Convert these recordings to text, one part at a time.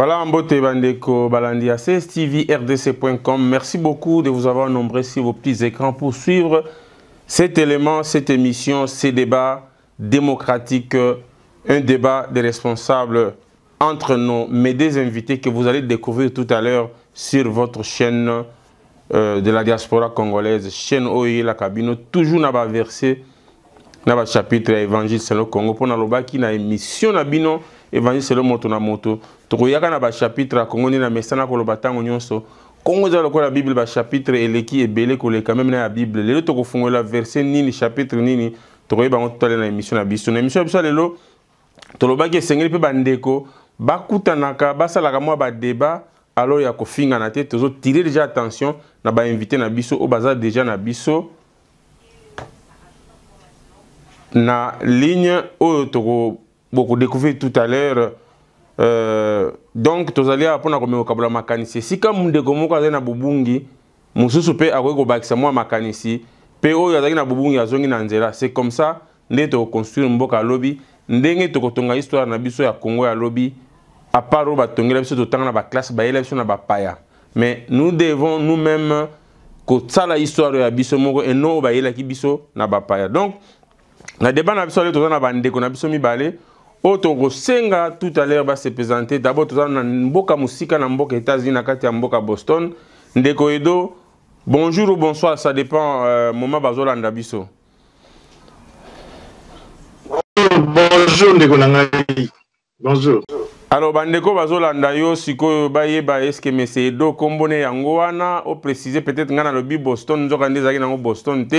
Voilà, Mbote Bandeko Balandia, CSTV-RDC.com. Merci beaucoup de vous avoir nombreux sur vos petits écrans pour suivre cet élément, cette émission, ces débats démocratiques, un débat des responsables entre mes deux invités que vous allez découvrir tout à l'heure sur votre chaîne de la diaspora congolaise, chaîne Oye la Cabino, toujours n'a pas versé, n'a pas chapitre Évangile selon Congo, pour n'aloba qui n'a émission Nabino, Évangile selon moto na moto, tokoyaka na ba chapitre à Congo ni na mesana ko lobatango nyonso, Congo za lokola Bible ba chapitre eleki ebele ko le quand même na la Bible, lelo toko fungola verset nini chapitre nini, tokoyeba ngo totale na émission na biso, na émission biso lelo tolobaki esengeli pe bandeko bakutanaka basalaka mwa ba débat alors ya kofinga na te tozo tirer déjà attention na ba invité na biso o baza déjà na biso na ligne oyo toko beaucoup découvert tout à l'heure donc tozali apona komeko kabula makanisi sika mundeko moko azali na bubungi mususu pe akoki kobakisa mwa makanisi pe oyo azali na bubungi azongi na nzela c'est comme ça nde tokoconstruire mboka lobi ndenge tokotonga histoire na biso ya Congo ya lobi à part oyo batongela biso totanga na baklasse bayela biso na bapaya mais nous devons nous-mêmes kosala histoire ya biso moko eno oyo bayelaki biso na bapaya donc na débat na biso ale toza na bandeko na biso mibale oyo tokosenga tout à l'heure va se présenter d'abord toza na mboka musika na mboka États-Unis na kati ya mboka Boston ndeko Edo bonjour ou bonsoir ça dépend moment bazolanda biso. Bonjour ndeko na ngai. Bonjour. Alors bandeko bazolanda yo sikoyo bayeba est-ce que monsieur Edo kombone yango wana o préciser peut-être ngana lobi Boston nzoka ndezaki nango Boston te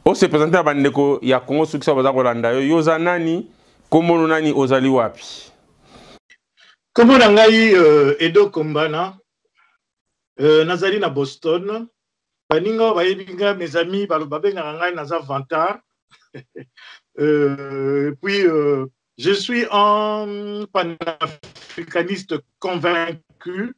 o se présenter bandeko ya Congo soki baza kolanda yo yoza nani kombono nani ozali wapi? Kombo na ngai Edo Kombana nazali na Boston baninga bayebinga mes amis balobabengaka ngai naza vantard puis je suis un panafricaniste convaincu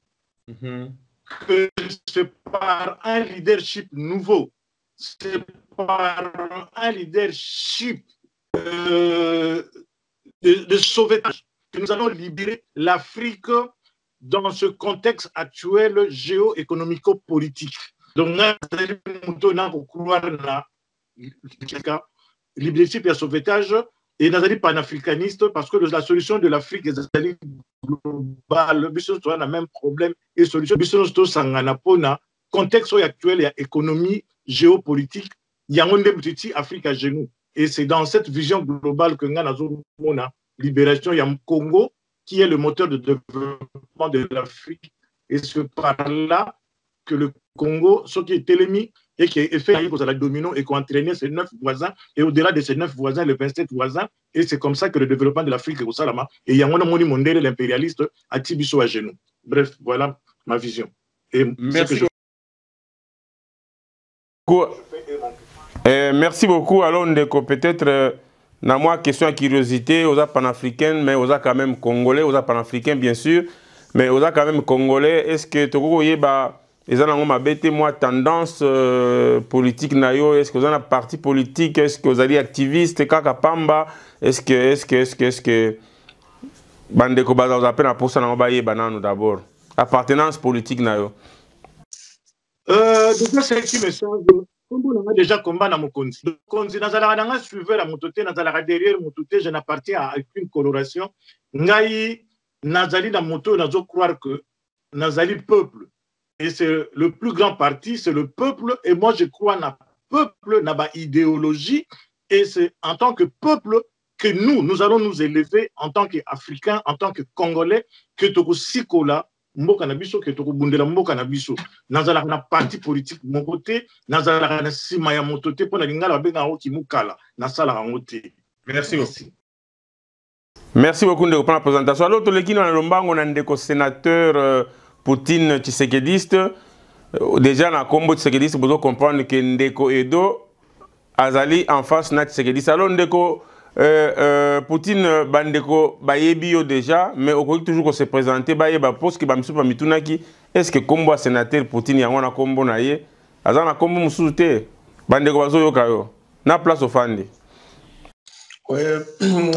que c'est par un leadership nouveau, c'est par un leadership de sauvetage que nous allons libérer l'Afrique dans ce contexte actuel géoéconomico-politique. Donc, nous allons leadership et sauvetage et nous allons panafricaniste parce que la solution de l'Afrique est globale. Nous avons le même problème et solution. Nous avons un contexte actuel et économie géopolitique. Il y a un petit Afrique à genoux. Et c'est dans cette vision globale que nous avons la libération. Il y a le Congo qui est le moteur de développement de l'Afrique. Et c'est par là que le Congo, ce qui est télémi et qui est fait pour la domino et qui a entraîné ses 9 voisins. Et au-delà de ces 9 voisins, les 27 voisins. Et c'est comme ça que le développement de l'Afrique est au Salama. Et il y a un monde mondial, l'impérialiste, à Tibiso à genoux. Bref, voilà ma vision. Et merci. Merci beaucoup. Alors, Ndeko, peut-être, dans moi, question à curiosité, aux panafricains, mais aux quand même congolais, aux panafricains, bien sûr, mais aux quand même congolais, est-ce que tu voyez, ils ont moi tendance politique, est-ce que vous avez un parti politique, est-ce que vous avez activiste, Kakapamba, est-ce que, Bandeko Baza, vous appelez pour ça, d'abord, appartenance politique, nayo. Déjà, c'est qui me semble. Comme on a déjà combat dans mon konzi. Konzi, nazala suivre la mototé, nazala derrière mototé, je n'appartiens à aucune coloration. Ngai, nazali dans moto, nazo croire que nazali peuple. Et c'est le plus grand parti, c'est le peuple. Et moi, je crois na peuple, na ba idéologie. Et c'est en tant que peuple que nous allons nous élever en tant qu'Africains, en tant que Congolais, que toko sikola. Mboka na biso ke toko bundela mboka na biso nazala na parti politique mon côté nazala na sima ya mototé pona lingala benga o kimukala na sala ngote. Merci beaucoup. Merci beaucoup de la présentation. Alors to lekino na lombango na ndeko sénateur Poutine Tshisekediste déjà na kombo Tshisekediste vous comprendre que ndeko Edo azali en face na Tshisekediste. Alors ndeko Poutine bandeko bayebi yo déjà mais okoki toujours se présenter bayeba poste que bamisu pa mitunaki est-ce que kombo sénateur Poutine yango na kombo na ye azana kombo mususu te bandeko bazo yoka yo na place ofandi.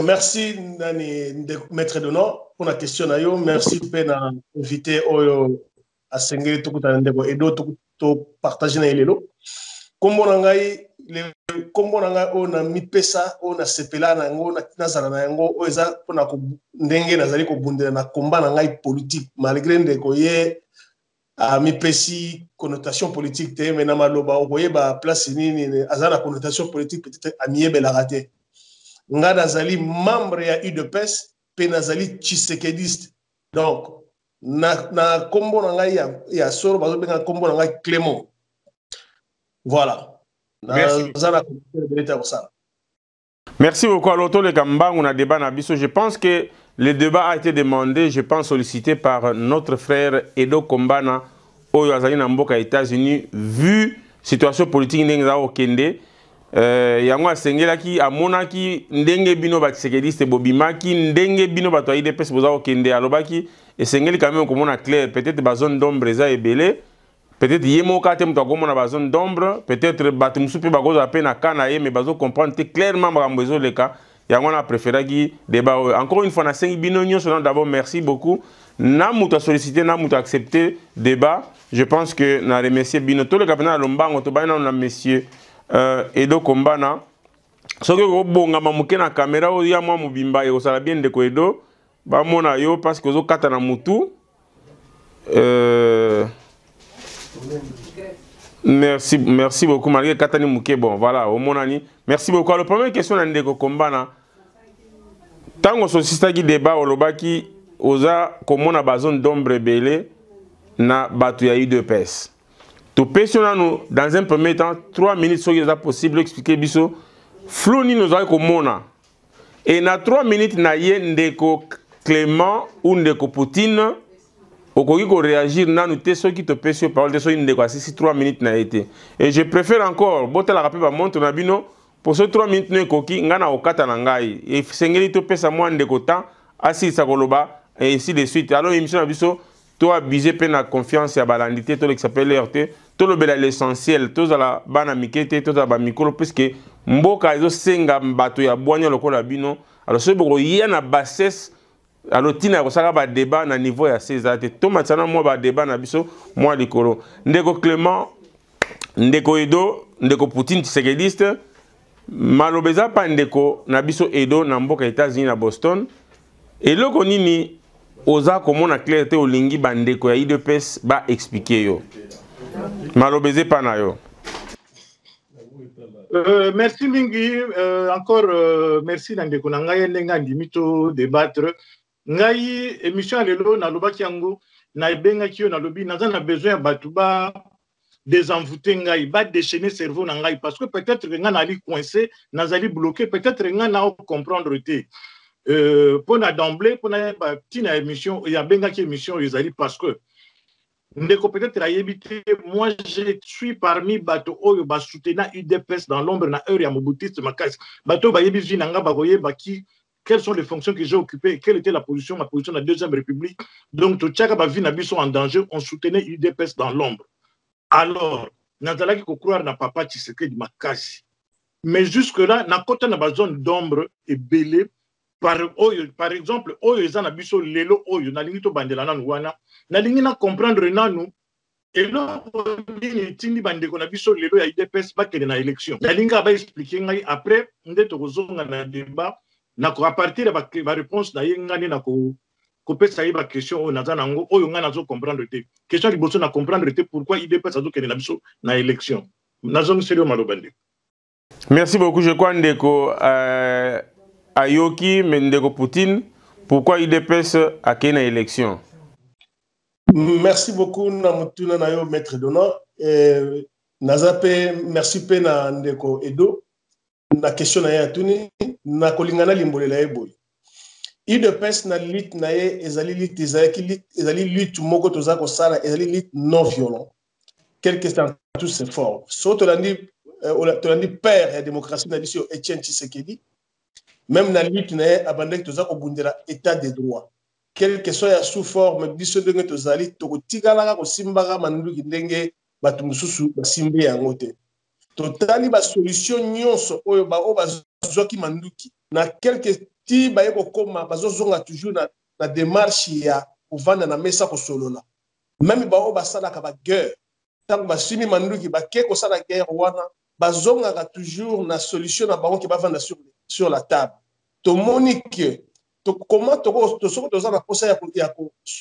Merci Nani maître de nom pour la question na yo. Merci pour invité oyo à Sengeli tout ndeko edo tout partager na ilelo. Kombo na ngai le kombo na ngai ona mipesa ona sepela na ngo na nazala na ngo oza pona ko ndenge nazali ko bundela na komba na ngai politique malgré ndeko ye a mipesi connotation politique te mais na maloba okoye ba place nini azana connotation politique peut-être amiebe la raté nga nazali membre ya UDPS pe nazali tshisekediste donc na kombo na ngai ya soro bazo benga kombo na ngai Clément. Voilà. Merci. Merci beaucoup. Alors, le Kambang, on a débat Nabiso. Je pense que le débat a été demandé, je pense, sollicité par notre frère Edo Kombana, au Azali Namboka, États-Unis, vu la situation politique au Kende. Yango asengela ki amona ki ndenge bino batisekediste bobimaki ndenge bino bato IDPS boza au Kende alobaki esengeli quand même komona clair peut-être ba zone d'ombre za ebele. Peut-être yemo kate mto komona ba zone d'ombre, peut-être batu musupe ba goza pe na kana ye mais bazo comprendre clairement ba mbezo leka yango on a préféré ki débat. Encore une fois na sengi bino nyonso d'abord merci beaucoup. Na muto sollicité na muto accepté débat. Je pense que na remercier bino to le kapena lombango to ba na monsieur Edo Kombana. Soki ko bonga mamuke na caméra o ya mwa mubimba e osala bien ndeko Edo ba mona yo parce que ozo kata na mutu. Merci beaucoup, Marie Katani Mouké. Bon, voilà, au monani. Merci beaucoup. Alors, première question, Ndeko Kombana. Tant qu'on sollicite qui débat au Lobaki, osa comme on a besoin d'ombre belé, na batu ya UDPS. Tout question nous dans un premier temps 3 minutes sur les possible expliquer biso flou ni nous a comme on a. Et na 3 minutes na ye Ndeko Clément ou Ndeko Poutine. Okoki ko réagir na nous te ceux qui te pèsent sur parole de ceux qui si 3 minutes na été et je préfère encore botel la rappeler ba montre na bino pour ce 3 minutes ne koki ngana okata na ngai et sengeli to pesa moi ndeko temps asi sa koloba et ainsi de suite. Alors émission na biso to abuser pe na confiance ya balandité to qui s'appelle RT to le bela l'essentiel to za la bana mikete to za ba mikolo puisque mboka ezo senga mbato ya bwanya lokola bino. Alors ce boko ya na bassesse. Alors, il y a un débat à niveau de César. Tout maintenant, moi, débat na biso, moi, likolo. Ndeko Clément, Ndeko Edo, Ndeko Poutine, Tshisekediste, malobeza pa Ndeko na biso Edo, na mboka États-Unis, na Boston. Et là, on ni oza comme on a clarté au lingi bandeko ya IDPS ba expliquer yo. Malobeze pa na yo. Merci Mingi. Encore merci Ndeko Nangaye Nenga Ndimito débattre. Ngai émission lelo na lobaki yango na benga kiyo na lobi naza na besoin batuba désenvoûter ngai ba déchaîner cerveau na ngai parce que peut-être que nga na li coincé nazali bloqué peut-être nga na comprendre te pona d'emblée pona ba tina émission ya benga ki émission ezali parce que ndeko peut-être ayebité moi je suis parmi bato oyo ba soutenir UDPS dans l'ombre na heure ya mobutiste makasi bato ba yebi vina nga ba koyeba ki quelles sont les fonctions que j'ai occupées, quelle était ma position de la Deuxième République. Donc, tout ça, sont en danger, on soutenait UDPS dans l'ombre. Alors, Nazalaki Kokouar n'a pas Tshisekedi Makasi. Mais jusque-là, Nakota n'a pas zone d'ombre et belé. Par exemple, Oyo Zan Abiso Lelo Oyo, Nalingito Bandelana Nouana, Nalingina comprendre Nanou. Et là, Tindi Bandeko Nabiso Lelo ya UDPS, pas qu'il y a une élection. Nalinga va expliquer après, on est au débat. À partir de la réponse, na couper ça y question au Nazanango, au Yonga comprendre te. Question de na comprendre te pourquoi il dépasse à tout na élection. Nazon sérieux malobandi. Merci beaucoup. Je crois Ndeko Ayoki, Ndeko Poutine, pourquoi il dépasse à quelle élection? Merci beaucoup Namutuna Nayo maître d'honneur. Nazape merci pe na Ndeko Edo. Na question na yatuni na kolingana limbolela eboy UDPS na lit na ye ezali lit ezali lit moko toza ko sala ezali lit non violent quel que soit tous ces formes so tolandi père ya démocratie na biso Etienne Tshisekedi même na lit na ye abandaki toza ko bundela état de droit quel que soit sous forme biso ndenge tozali tokotikala ko simbaka manduki ndenge batu mususu basimbe yango te. Totali ba solution nyonso oyo ba o bazwaki manduki na quelque ti ba yeko koma bazozonga toujours na démarche ya kovanda na mesa kosolola même bao basalaka baguerre ntango basimi manduki bake kosala guerre wana bazongaka toujours na solution na bango ke bavanda sur la table tomoni ke comment soki toza na posa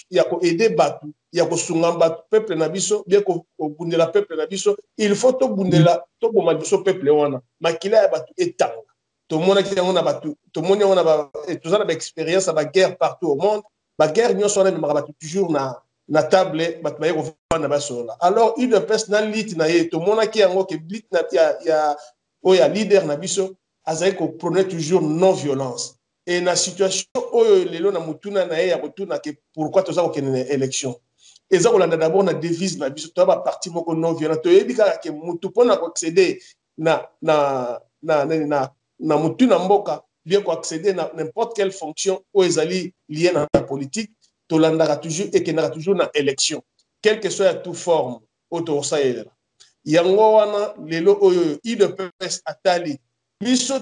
ya koaide bato ya kosunga bato peuple na biso bien kobundela peuple na biso il faut toboma biso peuple wana makila ya bato etanga tomonaki yango na bato tomoni yango toza na baexpérience ya baguerre partout au monde baguerre nyonso wana ememaka bato toujours na table bato baye kovanda basolola alors UDPS na lite na ye tomonaki yango ke lite oyo ya leader na biso azali koprône toujours non violence et na situation oyo lelo na mutuna na ye ya kotuna ke pourquoi toza kokende na élection eza kolanda d'abord na devise na biso toya baparti moko non violent toyebi kaka ke mutu mpona koaccéder na mutuna mboka bien koaccéder na n'importe quelle fonction oyo ezali liée na politique tolandaka toujours ekendaka toujours na élection quelle que soit ya toute forme oyo tokosalela yango wana lelo oyo UDPS atali biso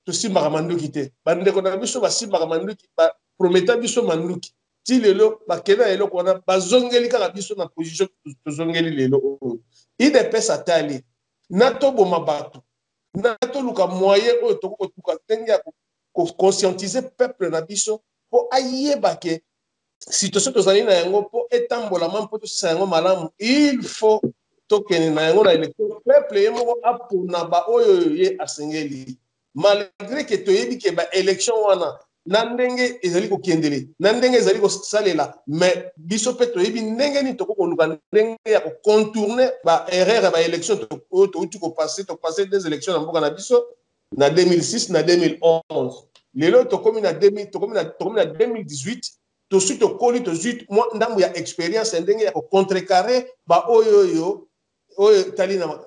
tosimbaka manduki te bandeko na biso basimbaka manduki baprometa biso manduki ti lelo bakenda eloko wana bazongeli kaka biso na position tozongeli lelo oyo UDPS atali na toboma bato na toluka moyen oyo tokokotuka ndenge ya koconscientiser peuple na biso mpo ayeba ke situation tozali na yango mpo etambolama mpo tosisa yango malamu il faut tokende na yango na élection peuple ye moko apona baoyo ye asengeli malgré ke toyebi ke baélection wana na ndenge ezali kokendele na ndenge ezali kosalela mais biso mpe toyebi ndenge nini tokokoluka ndenge ya kocontourne baerreur ya baélection oyo touti topase des élections na mboka na biso na 2006 na 2011 lelo tokomi na 2018 tosi tokoli tozwi ndambo ya expérience ndenge ya kocontrecarrer baoyo oyo tali na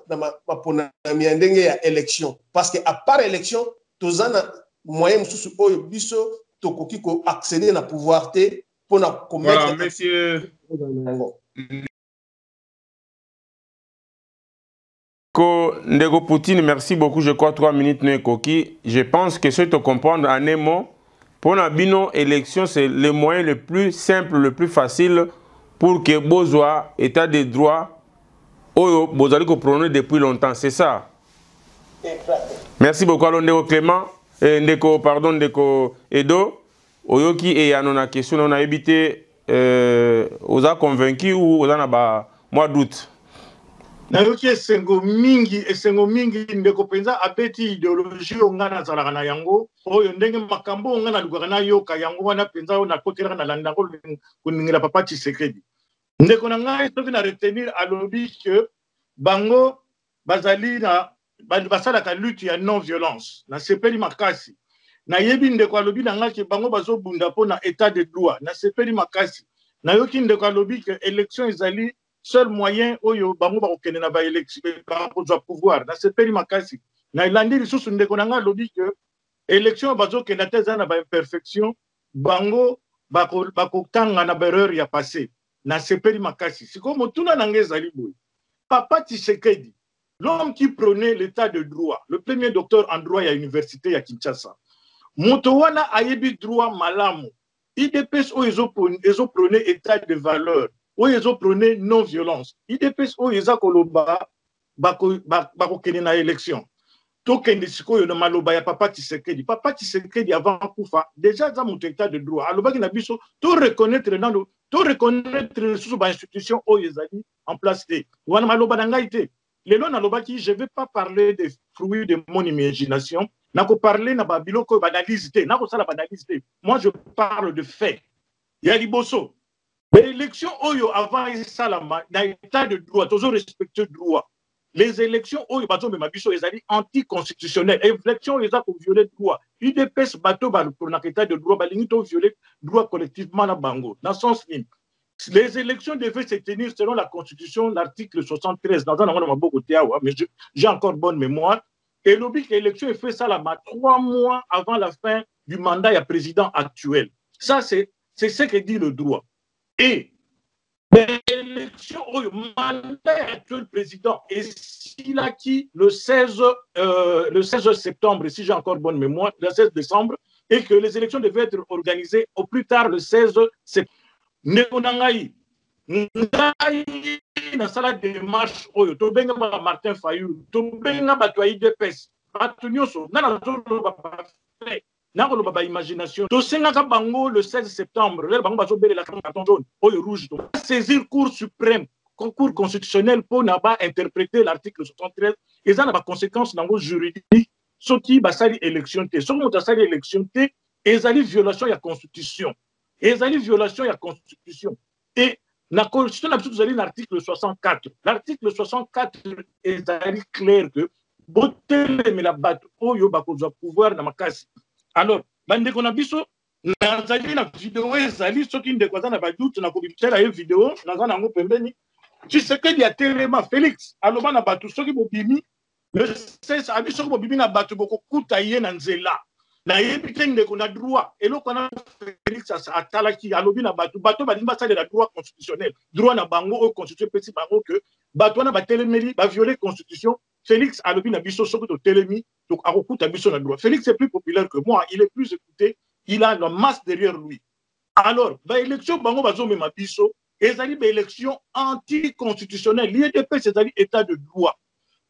maponami ya ndenge ya élection parce que à part élection toza na moyen mosusu oyo biso tokoki koaccéder na pouvoir te mpona commettre voilà, monsieur Ndeko Poutine, merci beaucoup. Je crois 3 minutes ne koki. Je pense que c'est de comprendre en un mot. Pour la bino élection, c'est le moyen le plus simple, le plus facile pour que Bozoa, état de droit, Oyo, Bozali ko prôné depuis longtemps. C'est ça. Exactement. Merci beaucoup. Alors, Ndeko Clément, Ndeko Edo, Oyoki et Yanona question, on a évité, on a convaincu ou on a mois d'août. Nayoki esengo mingi ndeko penza abeti idéologie ongana zalaka na yango oyo ndenge makambo ongana lukaka na yoka yango wana penza na kotelaka na landango kuningela papa Tshisekedi ndeko na ngai soki na retenir alobi que bango bazali na basalaka lutte ya non violence na sepeli makasi na yebi ndeko alobi na ngai ke bango bazobunda po na état de droit na sepeli makasi na yoki ndeko alobi que élection ezali seul moyen oyo bango bakokende na baélection bakozwa pouvoir na sepeli makasi na elandi lisusu ndeko na ngai alobi ke élection bazokenda te eza na baimperfection bango bakotanga na baerreur ya passé na sepeli makasi sikoyo motuna na ngai ezali boye papa Tshisekedi l'homme qui prônait l'état de droit le premier docteur en droit ya université ya Kinshasa moto wana ayebi droit malamu IDPS oyo ezoprône état de valeur oyo ezoprône non violence IDPS oyo eza koloba bakokende na élection tokende sikoyo na maloba ya papa Tshisekedi avant kufa déjà za moto état de droit alobaki na biso to reconnaître sous ba institution oyo ezali en place te wana maloba na ngai te lelo nalobaki je vais pas parler des fruits de mon imagination nako parler na ba biloko banalise te nako sala banalise te moi je parle de fait ya liboso l'élection oyo avant esalama na état de droit toujours respecter droit les élections oyo bato mema biso ezali anticonstitutionnel élection eza ko violer droit UDPS bato ba pour na état de droit balingi to violer droit collectivement na bango dans sens nini les élections devaient se tenir selon la constitution l'article 73 dans un endroit maboko tiawa mais j'ai encore bonne mémoire et l'objet que l'élection est fait ça là 3 mois avant la fin du mandat du président actuel ça c'est ce que dit le droit et l'élection au mandat actuel président et s'il a qui le 16 septembre si j'ai encore bonne mémoire le 16 décembre et que les élections devaient être organisées au plus tard le 16 septembre. Nekonangai, ngai na sala démarche oyo to benga Martin Fayulu, to benga bato ya IDPS, bato nyonso nana zoloba fait, na koloba ba imagination. To sengaka bango le 16 septembre, le bango bazo belela carton jaune, oyo rouge to. Saisir Cour suprême, Cour constitutionnelle pour n'a pas interpréter l'article 73 et ça n'a pas conséquence nango juridique. Soki basali élection té, soki moto asali élection té, ezali violation ya constitution. Ezali violation ya constitution. Et la constitution absolue l'article 64. L'article 64 ezali clair que botele me la bat oyo bakozwa pouvoir na makasi. Alors, bande ko na biso nazali na vidéo ezali soki ndeko za na ba doute na ko bitela ye vidéo naza nango pembeni. Tu sais que il y a tellement Félix aloba na batu soki bobimi le 16 abi soki bobimi na batu boko kuta ye na nzela. Na yebi te ndeko na droit eloko na Félix atalaki alobi na bato badimba ça de la droit constitutionnel droit na bango au constitution petit bango que bato na batelemeli ba violer constitution. Félix alobi na biso soki to telemi donc akokuta biso na droit. Félix est plus populaire que moi, il est plus écouté, il a la masse derrière lui. Alors ba élection bango bazo mema biso ezali ba élection anticonstitutionnelle, l'IDP c'est état de droit.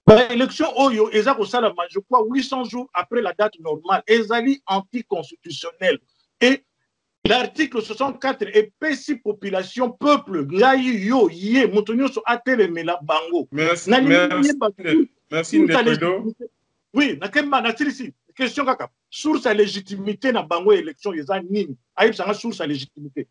L'élection Oyo, je crois, 800 jours après la date normale, ezali anticonstitutionnelle. Et l'article 64 est si population, peuple, yo, yé, moutonio so atelemela bango. Merci, oui, na question kaka. Source à légitimité na bango élection, yeza nini. Aïb sanga source à légitimité.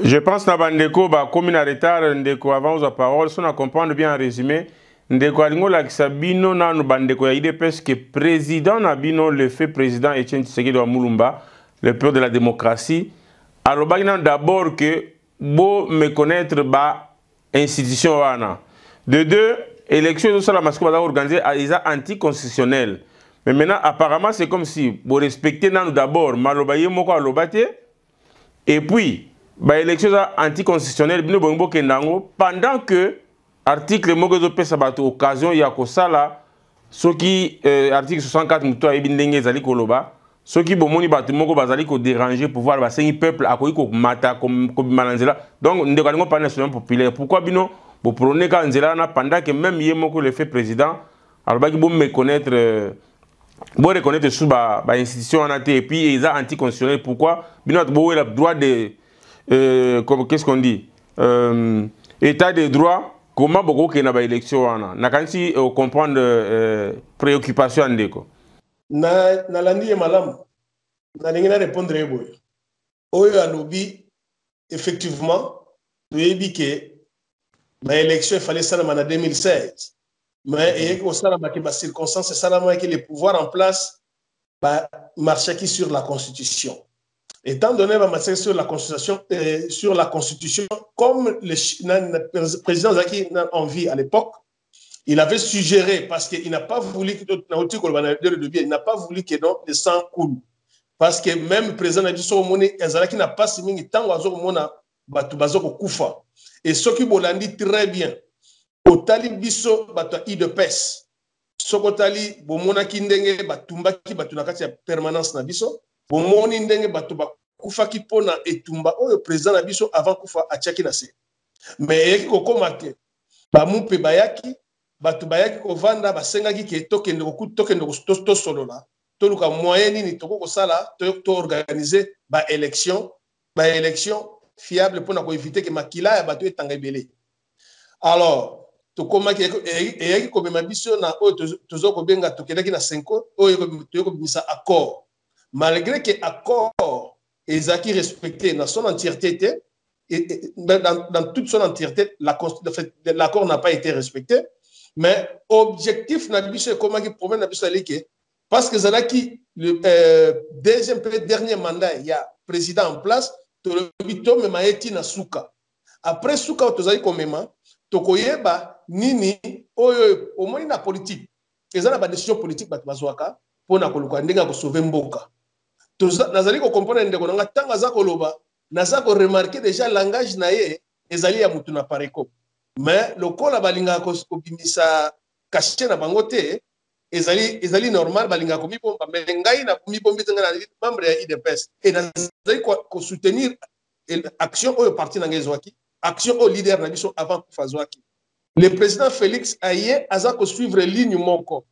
Je pense que Ndeko ba comme en retard Ndeko avant la parole, si on comprend bien en résumé, Ndeko alingo la Sabino na no bandeko ya IDPS que président Nabino le fait président Etienne Tshisekedi wa Mulumba, le père de la démocratie. Alors d'abord que beau me connaître ba institution wana. De deux, élection de la masque organisée à isa anticonstitutionnel. Mais maintenant apparemment c'est comme si vous respectez nous d'abord malobaye moko alobate et puis ba élection anticonstitutionnelle bino bongo kendango pendant que article mogozo pesa bato occasion ya kosala soki article 64 muto ayebi ndenge ezali koloba soki bomoni bato moko bazali ko déranger pouvoir basengi peuple akoki ko mata comme malanzela donc ndeko alingo pas national populaire pourquoi bino bo prôner ka nzela na pendant que même ye moko le fait président alors baki bo me connaître bo reconnaître sous ba institution en et puis ils a anticonstitutionnel pourquoi bino bo le droit de qu'est-ce qu'on dit état de droit comment beaucoup qui n'a pas élection na kansi comprendre préoccupation ndeko na landi malam na ndenge na répondre eboy oyo alobi effectivement toyebi que la élection il fallait ça en 2016 mais et au ça ba circonstances ça que les pouvoirs en place ba marcher qui sur la constitution. Étant donné que sur la Constitution, comme le président Zaki en vie à l'époque, il avait suggéré, parce qu'il n'a pas voulu que il n'a pas voulu que le sang coule. Parce que même le président Zaki n'a pas signé tant de Koufa. Et ce qui m'a dit très bien, au tali biso batoi de pes, sokotali bomona kindenge batumbaki batunakati ya permanence na biso. Bomoni ndenge bato bakufaki pona etumba oyo président na biso avant kufa atiaki na se mais eki kokoma te bamupe bayaki bato bayaki kovanda basengaki ke tokende tosolola toluka moyen nini tokokosala to organiser élection fiable pona ko éviter que makila ya bato etanga ebele. Alors tokomaki eyaki komema biso na oyo tozokobenga tokendaki na 5 oyo toyokobimisa accord. Malgré que l'accord est respecté dans son entièreté, dans toute son entièreté, l'accord n'a pas été respecté. Mais l'objectif n'a pas comment il promène parce que Zalaki, le dernier mandat, il y a président en place, après Souka, Nini, au moins la politique. Et ça, la décision politique, pour sauver Mboka. Nazali ko comprendre ndeko nga tanga za koloba naza ko remarquer déjà langage na ye ezali ya mutu na pareko mais lokola balinga ko bimisa caché na bango te ezali normal balinga ko mipomba mais ngai na mipombi tanga na membre ya IDPS et nazali ko soutenir action au parti na ngezwaki action au leader na biso avant kufazwaki le président Félix aye aza ko suivre ligne moko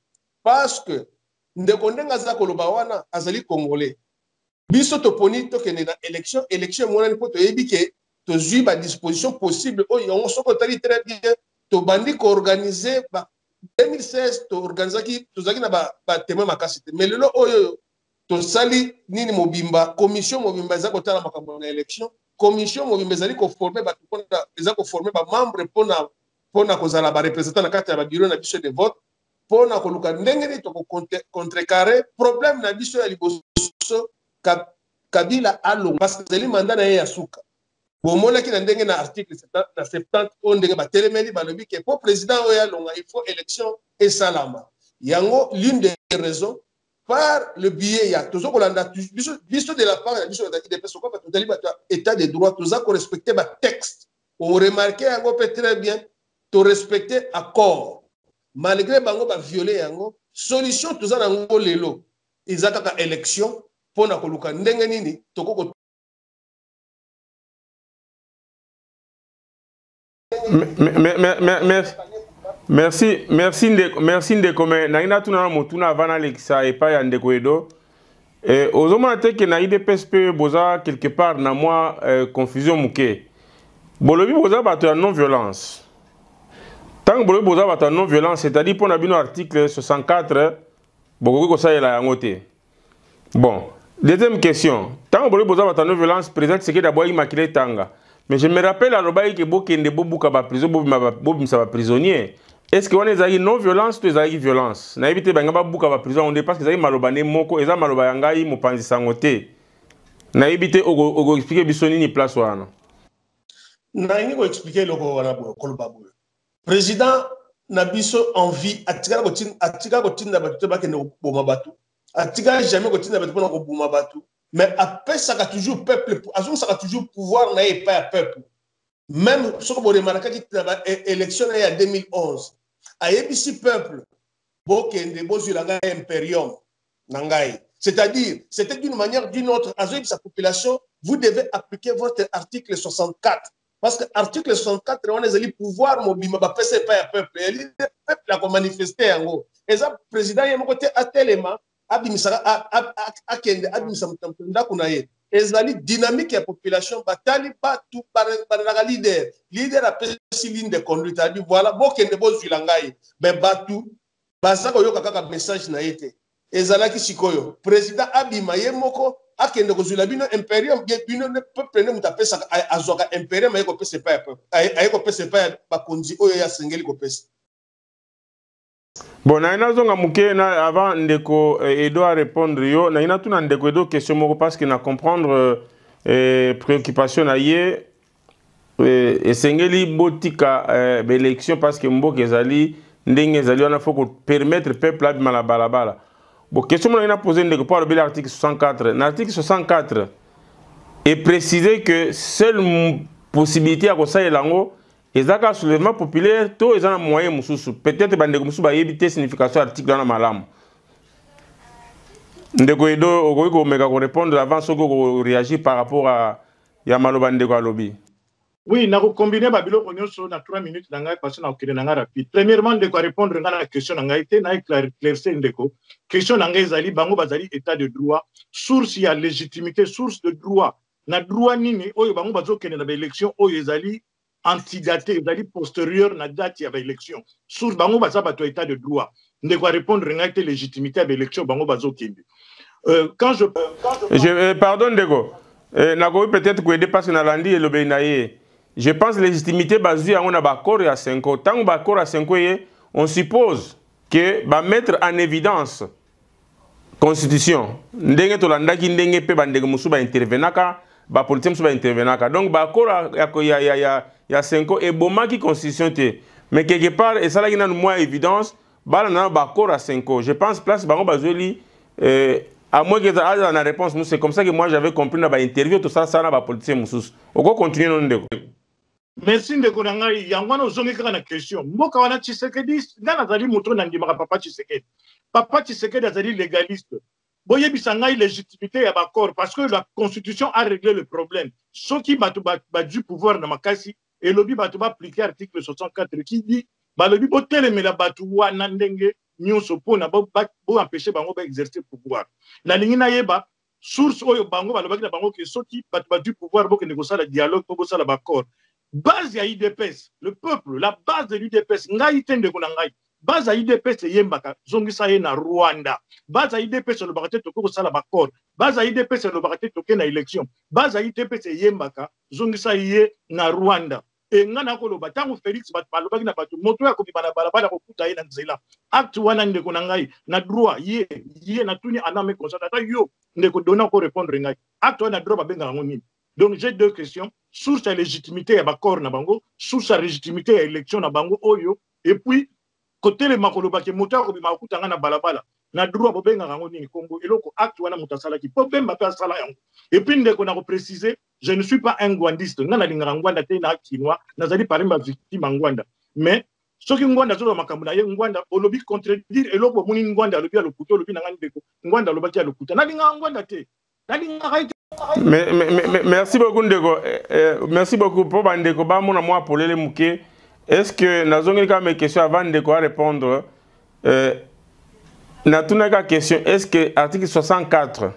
parce que ndeko ndenga aza ko loba wana azali congolais biso toponi to kende na élection monani po to yebi ke to zui ba disposition possible o yongo soko tali très bien to bandi ko organiser ba 2016 to organizaki to zaki na ba témoin makasi mais lelo oyo to sali nini mobimba commission mobimba za ko tala makambo na élection commission mobimba zali ko former ba to za ko former ba membre pona ko zala ba representant na carte ya ba bureau na biso de vote pona ko luka ndenge ni to ko contrecarrer problème na biso ya liboso Kabila along parce que zeli mandat na ya suka bomona ki na ndenge na article 70 on ndenge ba telemeli ba lobi ke pour président oya longa il faut élection et salama yango l'une des raisons par le biais ya toujours kolanda biso de la part ya biso de IDPS ko ba totali ba état de droit toza ko respecter ba texte on remarquer yango peut très bien to respecter accord malgré bango ba violer yango solution toza na ngo lelo izaka ka élection pona koluka ndenge nini tokoko merci ndeko me naina tuna motuna avana lekisa epa ya ndeko edo ozomona te ke na IDPS pe boza quelque part na moi confusion muke bolobi boza bato ya non violence tant bolobi boza bato ya non violence c'est-à-dire pona bino article 64 bokoki kosalela yango te bon. Deuxième question. Tant que vous avez de violence, président, c'est que d'abord il m'a créé Tanga. Mais je me rappelle à l'obéi que Bokende Bobouka va prison, Bobimsa va prisonnier. Est-ce que vous avez non violence ou vous avez violence? Na évité Bangaba Bouka va prison, on dépasse que vous avez malobane moko, et ça malobangai, mon panzi sangote. Na évité Ogo expliquer Bissoni ni place wana. Na ingo expliquer le Kolobabou. Président Nabiso envie, atika kotinda batu bakende bomabatu. Atika jamais continue à faire un batu, mais après ça a toujours peuple, ça a toujours pouvoir n'aille pas peuple. Même ce que vous remarquez qui élection en 2011, à ABC peuple, bokende bozulanga imperium nangai. C'est-à-dire, c'était d'une manière d'une autre. À sa population, vous devez appliquer votre article 64. Parce que l'article 64, on a le pouvoir mobile, mais pas peuple. Le peuple a manifesté en gros. Et ça, le président, il y a un côté à tellement. Abimisaka akende abimisa mtamtunda kuna ye ezali dynamique ya population batali batu par leader a pesi ligne de conduite abi voilà bokende bozwila ngai ben batu bazaka yoka kaka message na yete ezalaki sikoyo président abima ye moko akende kozwila bino imperium bino ne peuple ne mutapesa azoka imperium ayeko pesa pa ayeko pesa pa bakonzi oyo ya sengeli ko pesa. Bon, naina zonga muke na avant ndeko Edo à répondre yo, naina tuna ndeko Edo question moko parce que na comprendre préoccupation na ye esengeli botika élection parce que mboka ezali ndenge ezali on a faut permettre peuple à bimala balabala. Bon, question mona ina poser ndeko par l'article 64. L'article 64 est précisé que seule possibilité à kosa lango ezaka soulèvement populaire to ezana moyen mususu peut-être bandeko mususu ba yebite signification article na malamu ndeko Edo okoki ko meka ko répondre avant soko ko réagir par rapport à ya maloba ndeko alobi. Oui, na ko combiner ba biloko nyonso na 3 minutes na ngai parce na okende na ngai rapide. Premièrement ndeko répondre ngana question na ngai te na éclaircir ndeko. Question na ngai ezali bango bazali état de droit, source ya légitimité, source de droit. Na droit nini oyo bango bazokende na ba élection oyo ezali antidaté, c'est-à-dire postérieur à la date de l'élection. Source, bango basa bato état de droit. Ne doit répondre à la légitimité de l'élection, bango bazo kende. Quand je pardon, Dego. Nagoui peut-être que parce que Nalandi et le Benaye. Je pense légitimité basée à un accord à 5 ans. Tant que accord à 5 ans, on suppose que va mettre en évidence constitution. Ndenge to landa ki ndenge pe bandege musu ba intervenaka, ba politique musu ba intervenaka. Donc ba accord il y a 5 ans et boma qui constitution te. Mais quelque part et ça là qui n'a moins évidence, ba na ba accord à 5 ans. Je pense place bango bazoli à moins que ça la réponse nous c'est comme ça que moi j'avais compris dans ba interview tout ça na ba politique musu. On va continuer non ndeko. Merci ndeko nanga yangwana ozongi kaka na question. Mboka wana Tshisekedi ngana zali moto na ndimaka papa Tshisekedi. Papa Tshisekedi azali légaliste. Boye bisanga légitimité ya bakor parce que la constitution a réglé le problème. Ceux qui batu du pouvoir na makasi et lobby batu ba appliquer article 64 qui dit ba lobby botel mais la batu wana ndenge nyonso pona bo empêcher bango ba exercer pouvoir. Na lingi na yeba source oyo bango ba lobaki na bango que ceux qui batu du pouvoir bo que négocier le dialogue bo ça la bakor. Base ya IDPS, le peuple, la base de l'IDPS ngai tende ko na ngai. Base IDPS yembaka zongisa ye na Rwanda. Base IDPS le bakate toko ko sala bakor. Base IDPS le bakate toke na élection. Base IDPS yembaka zongisa ye na Rwanda. E ngana ko lo batango Félix bat balobaki na batu moto ya ko bibana balabala ko kuta ye na nzela. Acte wana ndeko na ngai na droit ye na tuni aname consultant yo ndeko dona ko répondre ngai. Acte wana droit babenga ngoni. Donc j'ai deux questions. Source la légitimité ya bakor na bango, source la légitimité ya élection na bango oyo et puis côté le makoloba ke moto ko bima kutanga na balabala na droit bobenga rango ni Congo eloko acte wana mutasala ki problème ba sala yango et puis ndeko na ko préciser je ne suis pas un ngwandiste ngana linga ngwanda te na kinwa nazali parmi victime ngwanda mais soki ngwanda zo makambo na ye ngwanda olobi contredire eloko muni ngwanda alobi alokuta olobi na ngani ndeko ngwanda alobaki alokuta na linga ngwanda te na linga merci beaucoup ndeko merci beaucoup pour bandeko ba mona moi polele muke. Est-ce que nous avons une question avant de répondre? Question, est-ce que l'article 64,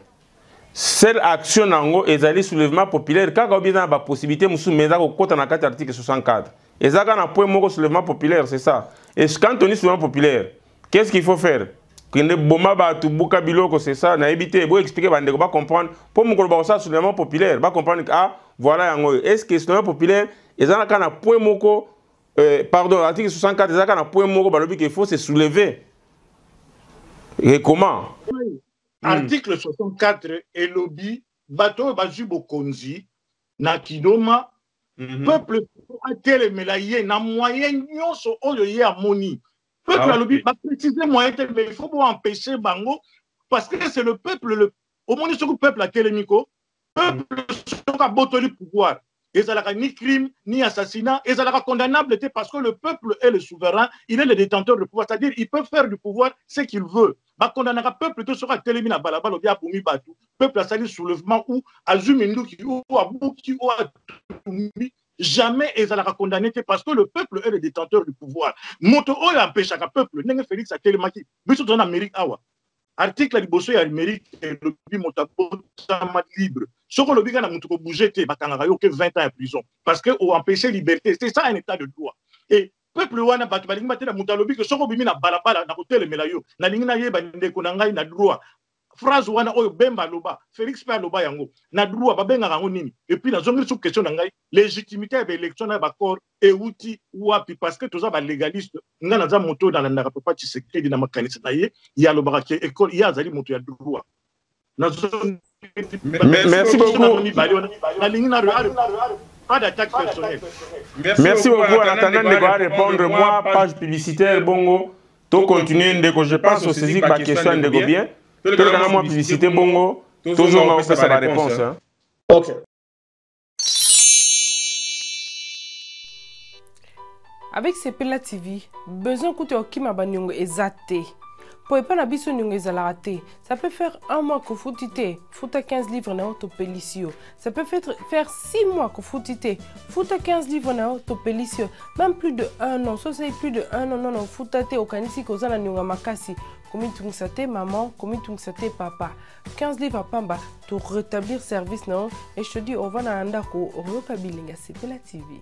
seule action est soulèvement populaire? Quand on a la possibilité de faire l'article 64, et ça, on a un soulèvement populaire, c'est ça. Et quand on dit soulèvement populaire, qu'est-ce qu'il faut faire? C'est ça, on a évité, vous expliquer, on va comprendre. Pour nous ça soulèvement populaire, on va comprendre que, ah, voilà, est-ce que le soulèvement populaire, et ça, on a un point pardon, l'article 64, c'est un point qu'il faut se soulever. Et comment? Article 64 et lobby, bateau bajubo konzi, na kidoma, peuple a télémélaye, na moyen nyonso oyo ye amoni. Peuple a lobby, va préciser moyen, mais il faut empêcher bango, parce que c'est le peuple, au moins ce que le peuple a télémico, peuple a botoli pouvoir. Et ça n'a ni crime, ni assassinat, et ça n'a condamnable parce que le peuple est le souverain, il est le détenteur du pouvoir, c'est-à-dire il peut faire du pouvoir ce qu'il veut. Bah condamnera peuple tout sera téléminé à balabala ou bien pour mi batu, peuple a sali soulèvement ou à Zuminduki ou à Bouki ou à Toumi, jamais ils allaient condamner parce que le peuple est le détenteur du pouvoir. Moto o ya empêche à peuple, n'est Félix a télémaki, mais surtout en Amérique awa. Article liboso ya Amérique le motabo libre. Ce que le biga na mutuko bouger te bakanga yo que 20 ans en prison parce que ou empêcher liberté, c'est ça un état de droit. Et peuple wana batu balingi batela mutalobi que soko bimi na balabala na hôtel melayo na lingi na yeba ndeko na ngai na droit. Phrase wana oyo bemba loba Félix pa loba yango na droit babenga rango nini et puis na zongi sous question na ngai légitimité de l'élection na bakor et outil wapi parce que tous ba légaliste ngana za moto dans la ndaka papa Tshisekedi na makanisa na ye ya loba ke école ya zali moto ya droit na merci beaucoup. Pas d'attaque personnelle. Merci beaucoup. En attendant de répondre, moi, page publicitaire, bongo, tout continuer, je pense au saisir ma question de bien. Tout le temps, moi, publicité, bongo, toujours, on fait sa réponse. Ok. Avec Sepela TV, besoin que tu aies ma banyongo exaté. Pour pas la biso nyongo ezalate, ça peut faire un mois que foutite, fouta 15 livres na autopélicio. Ça peut faire 6 mois que foutite, fouta 15 livres na autopélicio. Même plus de 1 an, ça c'est plus de 1 an, non, foutate au kanisi kozana nyonga makasi. Comme tu sais maman, comme tu sais papa. 15 livres à pamba, pour rétablir service non. Et je te dis, on va na andako, on va pas bilinga, c'est la TV.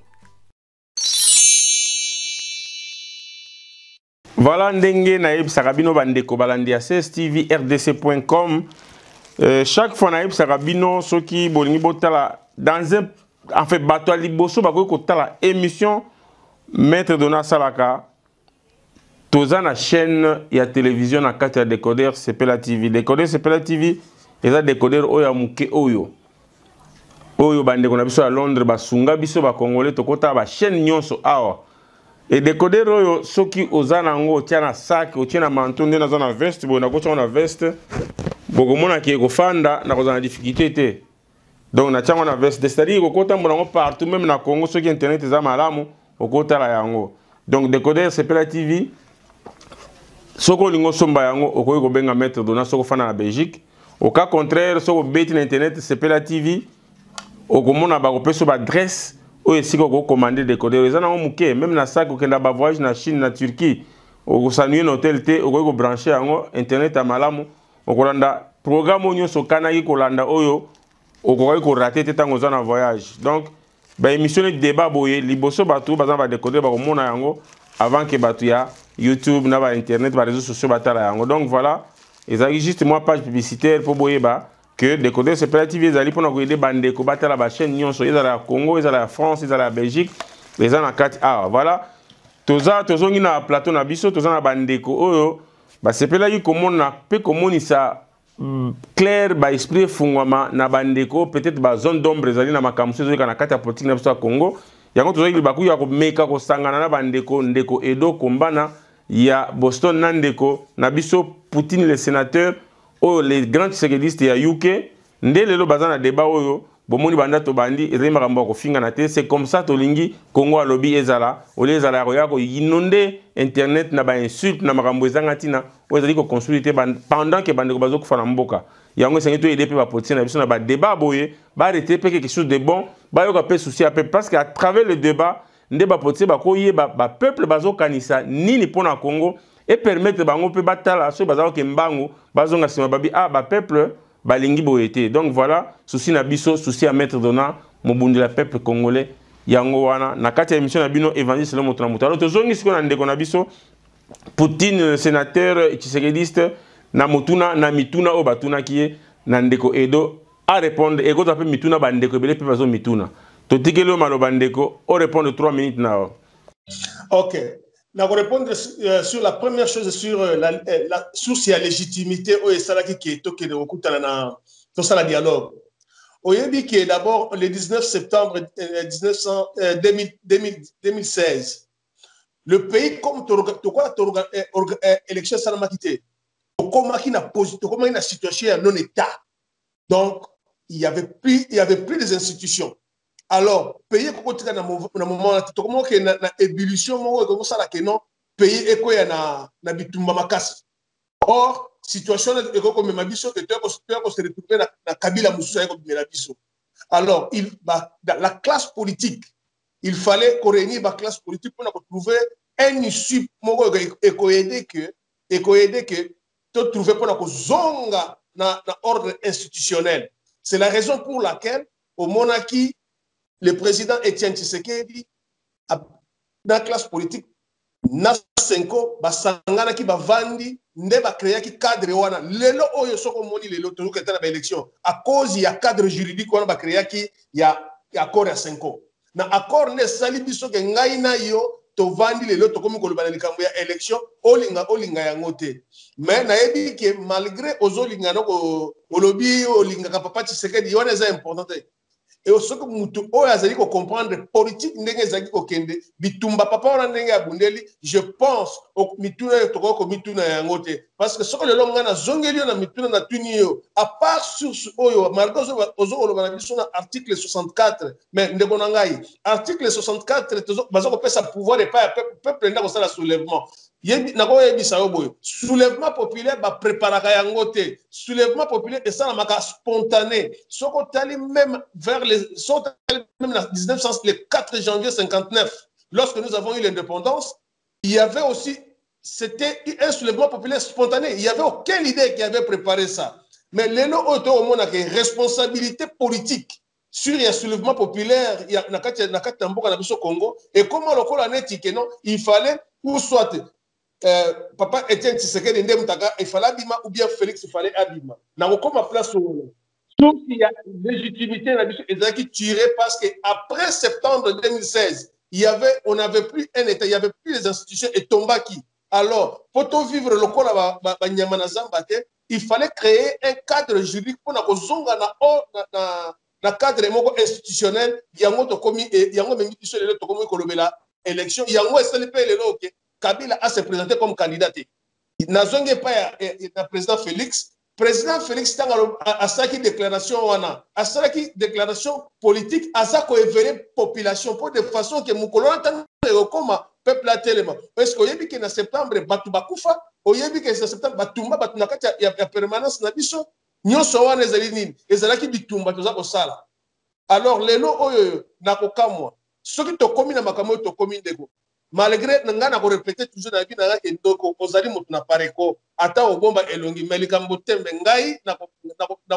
Voilà, ndenge naïb sarabino bandeko balandia TV rdc.com. Chaque fois naïb sarabino soki bolingi botala dans un en fait bato liboso ba ko tala émission Maître Donald Salaka. Toza na chaîne ya télévision na kati ya décodeur Sepela TV. Décodeur Sepela TV eza décodeur oyo muke oyo. Oyo bandeko na biso à Londres basunga biso ba congolais tokota ba chaîne nyonso awa. Et décoder oyo soki ozana ngo tia na sac otia na manteau nde naza na veste bo na kotia na veste bokomona ki ekofanda na kozana difficulté te donc na tia na veste c'est-à-dire kokota mbona ngo partout même na Congo soki internet eza malamu okota la yango donc décoder Sepela TV soko lingo somba yango okoki kobenga maître Dona soko fana na Belgique. Au cas contraire soko beti na internet Sepela TV okomona bakopesa ba adresse oyo esika okokomande décodeur eza nango moke même na sac okenda ba voyage na Chine na Turquie okosanuye na hôtel te okoki kobranche yango internet ya malamu okolanda programme oyo nyonso okanaki kolanda oyo okoki korate te ntango oza na voyage. Donc ba émission de débat boye liboso bato baza ba décodeur bakomona yango avant que bato ya YouTube na ba internet ba réseaux sociaux batala yango. Donc voilà, ezali juste moi page publicitaire pour boyeba que décodeur Sepela TV ezali pona ko aider bandeko batala ba chaîne nyonso ezala ya Congo, ezala ya France, ezala ya Belgique, ezala na 4 ah voilà. Tozongi na plateau na biso toza na bandeko oyo ba Sepela yi komona pe komonisa clair ba esprit fungwama na bandeko peut-être ba zone d'ombre ezali na makamso ezali na kati ya politique na biso ya Congo. Yango tozali baku ya ko meka ko sangana na bandeko ndeko Edo Kombana ya Boston na ndeko na biso Poutine le sénateur oyo les grands sécuritistes ya UK nde lelo baza na débat oyo bomoni banda to bandi ezali makambo ko finga na te. C'est comme ça tolingi Congo alobi ezala ole ezala ya ko inonde internet na ba insulte na makambo ezanga tina oyo ezali ko consulter pendant que bandeko bazo kufana mboka yango esengi to aider pe ba politique na biso na ba débat boye ba arrêter pe quelque chose de bon ba yoka pe souci à peu parce qu'à travers le débat nde ba politique ba ko yeba ba peuple bazo kanisa nini pona Congo et permettre bango pe batala so bazalo ke mbangu bazonga sima babi ah ba peuple balingi boyete. Donc voilà souci na biso souci à mettre dona mobundi la peuple congolais yango wana na kati ya émission na bino évangile selon moto na moto. Alors tozongi siko na ndeko na biso Poutine sénateur tshisekidiste na motuna na mituna o batuna kiye na ndeko Edo à répondre et quand appelle mituna bandeko belé pe bazo mituna totikelo malo bandeko o répondre 3 minutes na. OK. Je vais répondre sur la première chose, sur la source et la légitimité où est ça qui est toqué de dans la dialogue. Au début, qui est d'abord le 19 septembre 2016, le pays comme élection ça n'a quitté. Comment une situation non état. Donc il y avait plus des institutions. Alors, pays côté na moment comment que na ébullition mo comme ça là que non pays eko ya na bitumba makasi. Or situation eko comme mabiso que tu se retrouver na Kabila mususu eko bimela biso. Alors, la classe politique, il fallait qu'on réunisse la classe politique pour trouver un issue mo eko aider que to trouver pour zonga na ordre institutionnel. C'est la raison pour laquelle au monarchie le président Etienne Tshisekedi dans la classe politique na senko basangana ki bavandi nde ba créer ki cadre wana lelo oyo soko moni lelo to ko tana ba élection à cause ya cadre juridique wana ba créer ki ya accord ya senko na accord ne sali biso ke ngai na yo to vandi lelo to komi ko lobana likambo ya élection olinga ya ngote mais na yebi ke malgré ozolinga no olobi olinga ka papa Tshisekedi wana za important. Et ce que mutu oyo azali ko comprendre politique ndenge ezali ko kende bitumba papa wana ndenge ya bundeli je pense au mituna to ko mituna yango te parce que ce que le longa na zongeli na mituna na tunio à part sur oyo malgré ozo na biso na article 64 mais ndeko na ngai article 64 bazo ko pesa pouvoir de pas peuple ndako sala soulèvement yebi na ko yebi sa boyo soulèvement populaire ba préparaka yango te soulèvement populaire et ça na maka spontané soko tali même vers même la 1900 le 4 janvier 59 lorsque nous avons eu l'indépendance il y avait aussi c'était un soulèvement populaire spontané il y avait aucune idée qui avait préparé ça mais les lots auto au monde a responsabilité politique sur le soulèvement populaire il y a na mboka na biso Congo et comment le col neti que non il fallait ou soit papa Etienne Tshisekedi ndem taka il fallait abima ou bien Félix il fallait abima na comme place où donc il y a légitimité la biso ezaki tiré parce que après septembre 2016 on n'avait plus un état il y avait plus les institutions et tombaki alors pour vivre le col ba nyama na zamba te il fallait créer un cadre juridique pour na kozonga na cadre moko institutionnel yango to komi yango mengi biso lelo to komi kolobela élection yango SLP lelo OK Kabila a se présenté comme candidat. Nazonge pas ya président Félix a saki déclaration wana a saki déclaration politique a sa ko éveiller population pour de façon que mukolona tan comme peuple a tellement. Est-ce que oyebi que en septembre batu bakufa, oyebi que en septembre batumba batu nakati ya permanence na biso, nyonso wana ezali nini? Ezalaki bitumba toza kosala. Alors lelo oyo nakokamwa. Soki tokomi na makambo to komi ndeko. Malgré nga na ko répéter toujours na bina nga ndoko ozali mutu na pareko ata obomba elongi melikambo tembe ngai na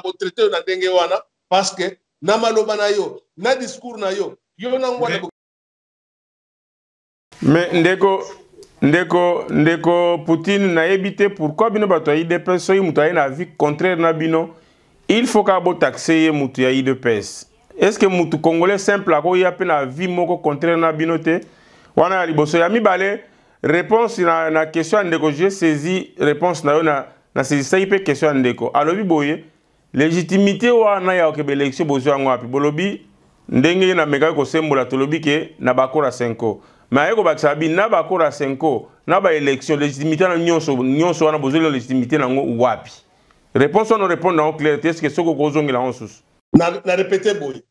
ko traiter na ndenge wana parce que na maloba na yo na discours na yo yo na ngwana. Mais ndeko Poutine na évité pourquoi bino bato ya IDPS soyi mutu aye na vie contraire na bino il faut ka bo taxer mutu ya IDPS. Est-ce que mutu congolais simple ako ya pe na vie moko contraire na bino te? Wana ya liboso ya mibale réponse na question ndeko j'ai saisi réponse na yo na saisi pe question ndeko. Alobi boye légitimité wana ya okebe élection bozo yango api bolobi ndenge na meka ko sembola tolobi ke na bakora 5 mais ayeko bakisa bi na bakora 5 na ba élection légitimité na nyonso wana bozo légitimité nango wapi? Réponse on répond dans clarté est-ce que soko kozongela en sous na répéter boye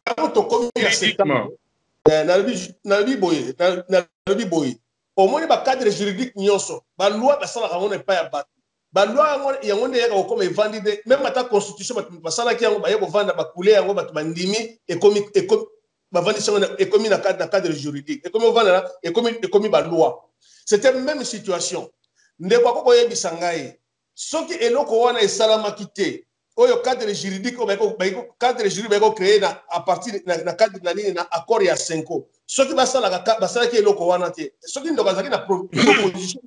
quand to komi ya septembre na bi boye au moins ba cadre juridique nyonso ba loi ba sala ngone pa ya bat ba loi yango nde yaka ko vandi de même ata constitution ba sala ki yango ba yeko vanda ba couler yango ba bandimi et ba vandi songo et komi na cadre juridique et comme vanda et komi ba loi c'était même situation nde kwa ko yebisa ngai soki eloko wana esalama kité oyo cadre juridique cadre juridique ba ko créer na à partir na cadre na nini na accord ya 5 soki basala ki eloko wana te soki ndo bazaki na proposition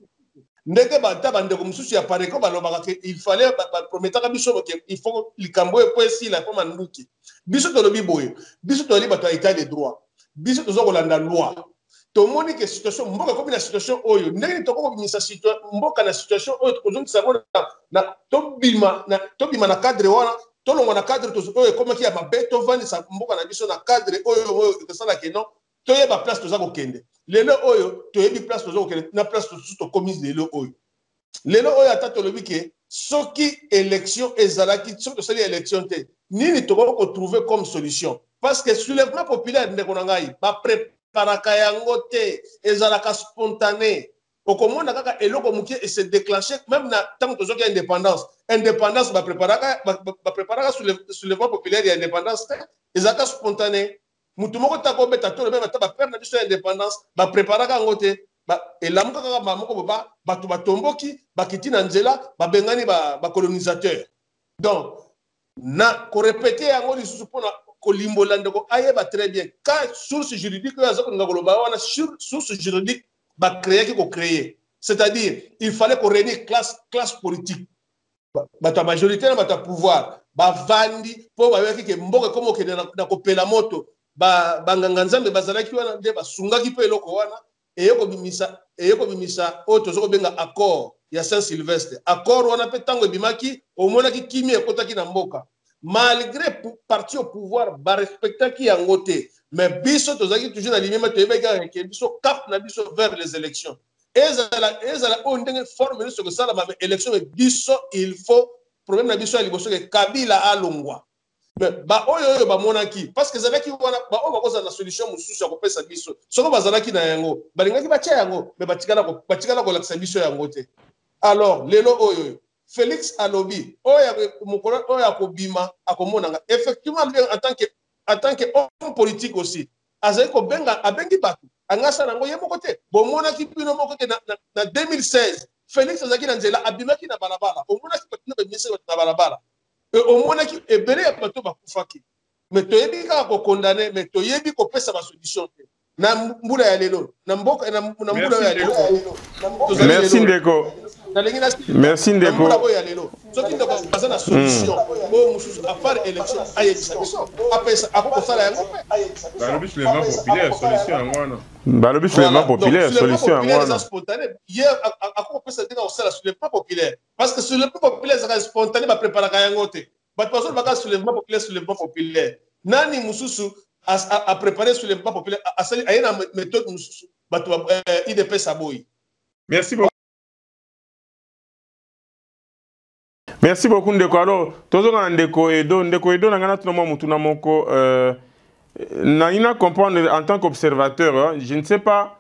ndeke bata bandeko mususu ya pareko balobaka ke il fallait prometaka biso ke il faut likambo e poesi la forme nduki biso tolobi boye biso tolobi bato état de droit biso tozo kolanda loi tomoni ke situation mboka komi na situation oyo ndenge toko komisa situation mboka na situation oyo tokozongi sabona na tobima na cadre wana tolongo na cadre oyo komaki ya mabe tovandi sa mboka na biso na cadre oyo tosala ke non toyeba place toza kokende lelo oyo toyebi place toza kokende na place to commise lelo oyo ata tolobi ke soki élection ezalaki soki tosali élection te nini toko ko trouver comme solution parce que soulèvement populaire ndeko na ngai ba préparaka yango te ezalaka spontané okomona kaka eloko mukie et se déclencher même na tant tozo ki indépendance ba préparaka soulèvement populaire ya indépendance te ezalaka spontané mutu moko tako beta to même ta ba perdre na biso indépendance ba préparaka yango te ba elamuka kaka mamoko ba batu batomboki bakiti na nzela ba bengani ba colonisateur donc na ko répéter yango lisusu pona ko limbola ndeko ayeba très bien quand source juridique ya zako ngakoloba wana source juridique ba créer c'est-à-dire il fallait qu'on réunisse classe politique bata majoritaire bata pouvoir ba vandi po ba yaki ke mboka komo ke na kopela moto ba nganga nzambe bazalaki wana nde basungaki pe eloko wana eyeko bimisa o tozoko benga accord ya Saint-Sylvestre accord wana pe tango bimaki omonaki kimi ekotaki na mboka malgré parti au pouvoir ba respectaki yango te mais biso tozaki toujours na limite toyebeka ke biso cap na biso vers les élections ezala on ndenge forme ce que ça la élection biso il faut problème na biso ya liboso ke Kabila alongwa mais ba oyo ba monaki parce que zalaki wana ba o bakoza na solution mususu ya kopesa biso soko bazalaki na yango balingaki batia yango mais batikala ko lakisa biso yango te alors lelo oyo Félix alobi oya mukolo oya kobima akomona effectivement en tant que homme politique aussi azali ko benga abengi batu angasa nango yemoko te bomonaki bino moko te na 2016 Félix azaki na nzela abimaki na balabala omonaki batina bemise na balabala omonaki ebele ya bato bakufaki mais toyebi kaka kokondane mais toyebi kopesa ba solution te na mbula ya lelo na mboka na mbula ya lelo merci ndeko merci ndeko soki ndeko baza na solution o mususu à part élection ayebisa biso apesa akokosala yango balobi soulèvement populaire solution yango wana balobi soulèvement populaire solution yango wana spontané hier akokopesa ndenge osala soulèvement populaire parce que soulèvement populaire ezaka spontané bapreparaka yango te bato bazolo baka soulèvement populaire nani mususu a préparé soulèvement populaire asali aye na méthode mususu bato IDPS aboyi. Merci beaucoup. Merci beaucoup ndeko. Alors tozonga ndeko Edo na ngana tuna mutuna moko na ina comprendre en tant qu'observateur je ne sais pas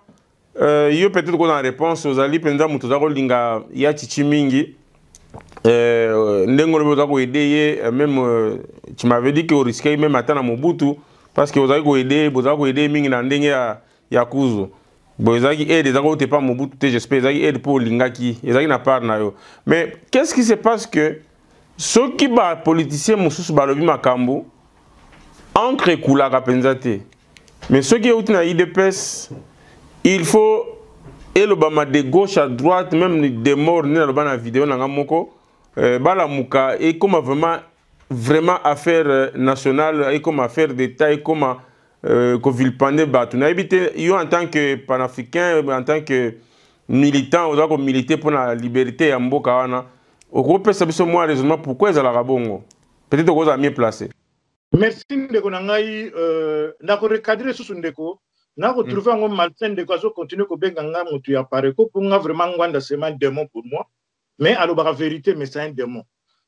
yo peut-être qu'on a réponse aux ali penza mutu za kolinga ya chichimingi ndengo lobo za ko aider même tu m'avais dit que au risque même atana Mobutu parce que vous avez ko aider mingi na ndenge ya kuzo bon ezaki aide za ko te pas Mobutu te j'espère ezaki aide pour lingaki ezaki na part na yo mais qu'est-ce qui se passe que ceux qui ba politiciens mususu balobi makambo encre kulaka penza te mais ceux qui ont na IDPS il faut et le bama de gauche à droite même des morts ni le bana vidéo nanga moko bala muka et comme vraiment affaire nationale et comme affaire d'état et comme ko vilpande batu na habité yo en tant que panafricain en tant que militant on doit militer pour la liberté ya mboka wana au groupe ça biso moi raisonnement pourquoi ils ala bongo peut-être qu'on a mieux placé. Merci ndeko nangai na ko recadrer sous ndeko na ko trouver un malsain de quoi continuer ko benga nga mutu ya pareko pour nga vraiment ngwanda c'est un démon pour moi mais alors la vérité mais c'est un démon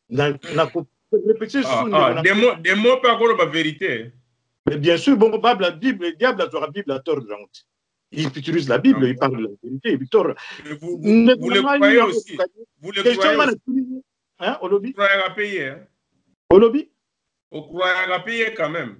na ko répéter sous ndeko démon pas encore la vérité mais bien sûr bon la Bible le diable a la Bible a tort il utilise la Bible il parle de la vérité il tort vous le croyez aussi vous le croyez hein au lobby croyez à payer au lobby au croyez à payer quand même.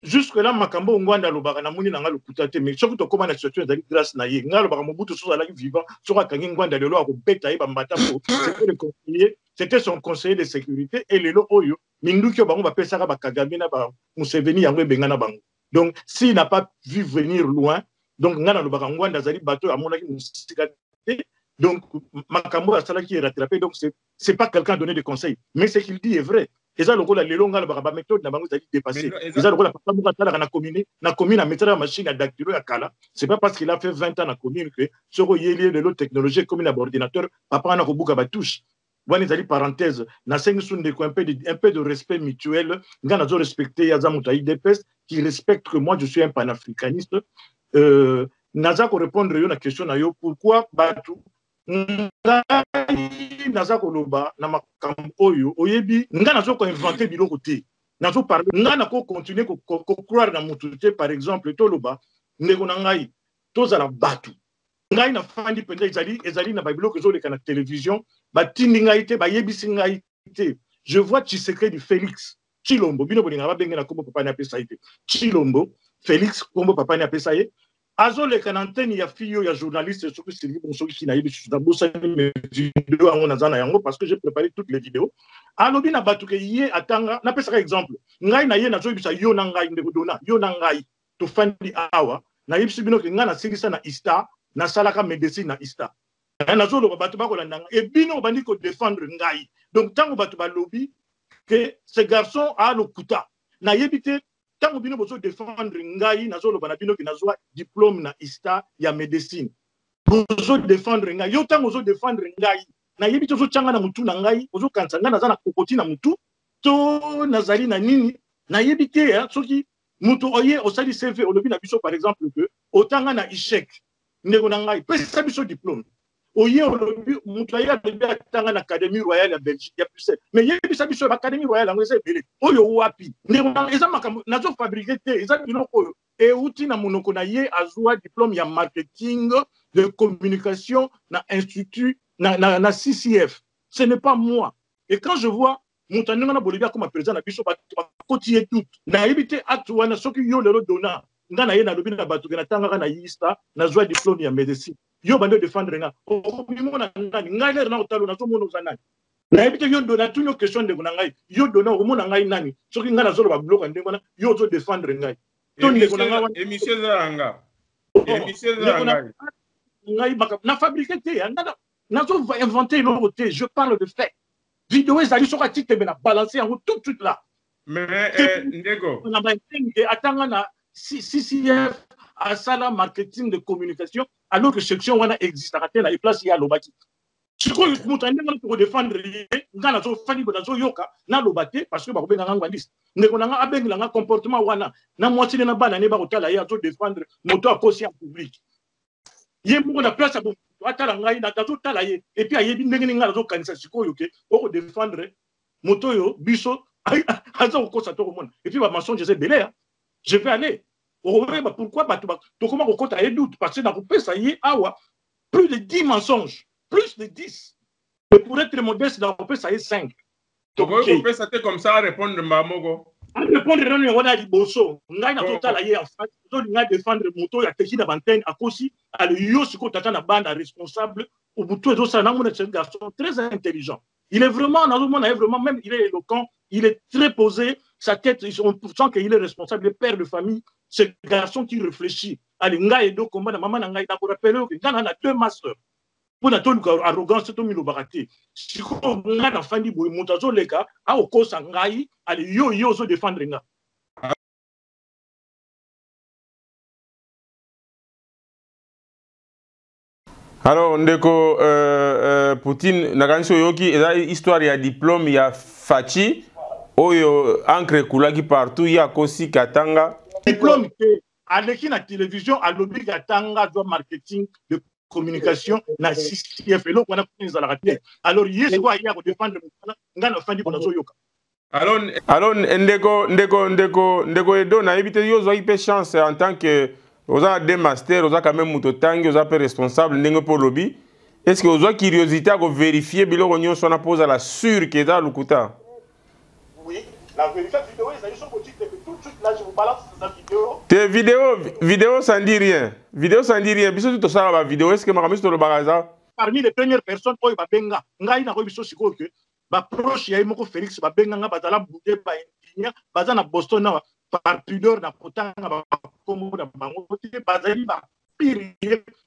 Jusque là makambo ngwanda lobaka na muni nanga lokuta te mais surtout comment la situation ezali grâce na ye nga lobaka Mobutu so ala vivant so akangi ngwanda lelo akobeta ye bambata po c'était le conseiller c'était son conseiller de sécurité et lelo oyo minduki bango ba pesaka ba Kagame na ba Museveni yango ebenga na bango donc s'il n'a pas vu venir loin donc nga lobaka ngwanda zali bato amonaki musika te donc makambo asala qui est rattrapé donc c'est pas quelqu'un donné des conseils mais ce qu'il dit est vrai. Et ça, le longa la méthode n'a pas dépassé. Et ça, le papa na commune a mettre la machine à dactylo à Kala. C'est pas parce qu'il a fait 20 ans à commune que ce qu'il y a de l'autre technologie comme l'ordinateur, papa n'a pas de touche. Voilà les parenthèses. Na cinq sous un peu de respect mutuel. Nga na zo respecter Yazamuta IDPS qui respecte que moi je suis un panafricaniste. Naza ko répondre à la question na yo pourquoi Batu naza koloba na makambo oyo oyebi nga nazo ko inventer biloko te nazo parler nga na ko continuer ko croire na mutu te par exemple toloba ndeko na ngai tozala batu ngai na fandi pende ezali na biloko zo leka na télévision batindi ngai te bayebisi ngai te je vois Tshisekedi du Félix Chilombo bino bolinga ba benga na kombo papa na pesa ite Chilombo Félix kombo papa na pesa ye Azo le canantene ya fille ya journaliste sur Sylvie Bonso qui n'a eu mes vidéos en nazana yango parce que j'ai préparé toutes les vidéos. Alobi na batuke yé atanga na pesa exemple. Ngai na yé na zo bisa yo na ngai ndeko dona yo na ngai to fandi awa na yebisi bino ke nga na singisa na ista na salaka médecine na ista. Na zo lo batu ba ko landanga e bino bandi ko défendre ngai. Donc tango batu ba lobby que ce garçon a le kuta. Na yebite tango bino bozo défendre ngai nazo lo bana bino ki nazwa diplôme na ista ya médecine bozo défendre ngai yo tango bozo défendre ngai na yebi tozo changa na mutu na ngai bozo kansanga na zana kokoti na mutu to nazali na nini na yebi te ya soki mutu oye osali CV olobi na biso par exemple que otanga na échec ndeko na ngai pesa biso diplôme oye olobi mutu ya bebe atanga na Académie Royale ya Belgique ya Bruxelles mais yebi sa biso Académie Royale ngo ese bele oyo wapi ndeko na eza makambo nazo fabriquer te eza biloko et outi na monoko na ye azwa diplôme ya marketing de communication na institut na CCF ce n'est pas moi et quand je vois Montagnana na Bolivia comme président na biso ba kotier tout na yebite atwana soki yo lelo dona nga na ye na lobi na batu na tanga na yista na zwa diplôme ya médecine yo bande défendre nga o mimona ngani ngai na otalo na zo mono zanani na yebite yo dona tunyo question de ngai yo dona o mona ngai nani soki nga na zo ba bloka ndenge na yo zo défendre ngai émission zanga na fabriquer te na zo inventer l'autre te je parle de fait vidéo ezali soka tite na balancer en tout de suite là mais ndego on a atanga na CCF à sala marketing de communication alors que section wana existe à la place ya lobaki je crois que mutande pour défendre ngana zo fani bona zo yoka na lobate parce que ba kobenga ngwa liste ndeko nanga abenga nga comportement wana na moitié na bana ne ba kotala ya zo défendre moto a conscient public ye mo na place bon atala ngai na tazo tala ye et puis ayebi ndenge ngana zo kanisa sikoyo ke o défendre moto yo biso azo ko sa to mona et puis ba mensonge c'est belé je vais aller Pourquoi tu commences à compter doute? Parce que dans le ça y est, plus de 10 mensonges. Plus de 10. Mais pour être modeste, dans le ça y est 5. Donc, ça était comme ça à répondre Mamogo. À répondre, on a dit Bosso. On a total ailleurs en fait. On a défendre moto, il y a Techi d'Avantenne, à Kosi, à le Yosiko Tata na bande responsable. Au bout de tout ça, c'est un garçon très intelligent. Il est vraiment, dans le monde, même, il est éloquent, il est très posé. Sa tête, on sent qu'il est responsable, le père de famille. C'est un garçon qui réfléchit. Allez, Nga Edo, combat, maman, Nga Edo, pour rappeler que Nga a 2 masters. Pour la arrogance, c'est tout le baraté. Si on a la fin du bout, montazo les cas, à au cause sangai, allez yo zo défendre nga. Alors, ndeko Poutine, nakanso yoki, histoire ya diplôme ya Fachi, oyo encre kulaki partout, ya kosi katanga. Diplôme à l'équipe la télévision, à l'objet katanga doit marketing de communication na CCF et on a pris à la radio. Alors hier c'est quoi hier défendre ngana fin du bonazo yoka. Alors ndeko Edo na éviter yo zo ipe chance en tant que aux a des masters, aux a quand même mutotangi, aux a peu responsable ndenge pour lobby. Est-ce que aux a curiosité à vérifier biloko nyonso na pose à la sûre que da lukuta? Oui, la vérification vidéo ils sont petits que tout de suite là je vous balance cette vidéo. Tes vidéo ça ne dit rien. Vidéo ça ne dit rien. Biso tout ça la vidéo est-ce que makamis to le bagaza? Parmi les premières personnes oyo ba benga ngai na ko biso siko que ba proche ya moko Félix ba benga nga bazala bouté ba indigne bazana Boston na par pudeur na potanga ba komo na bango te bazali ba pire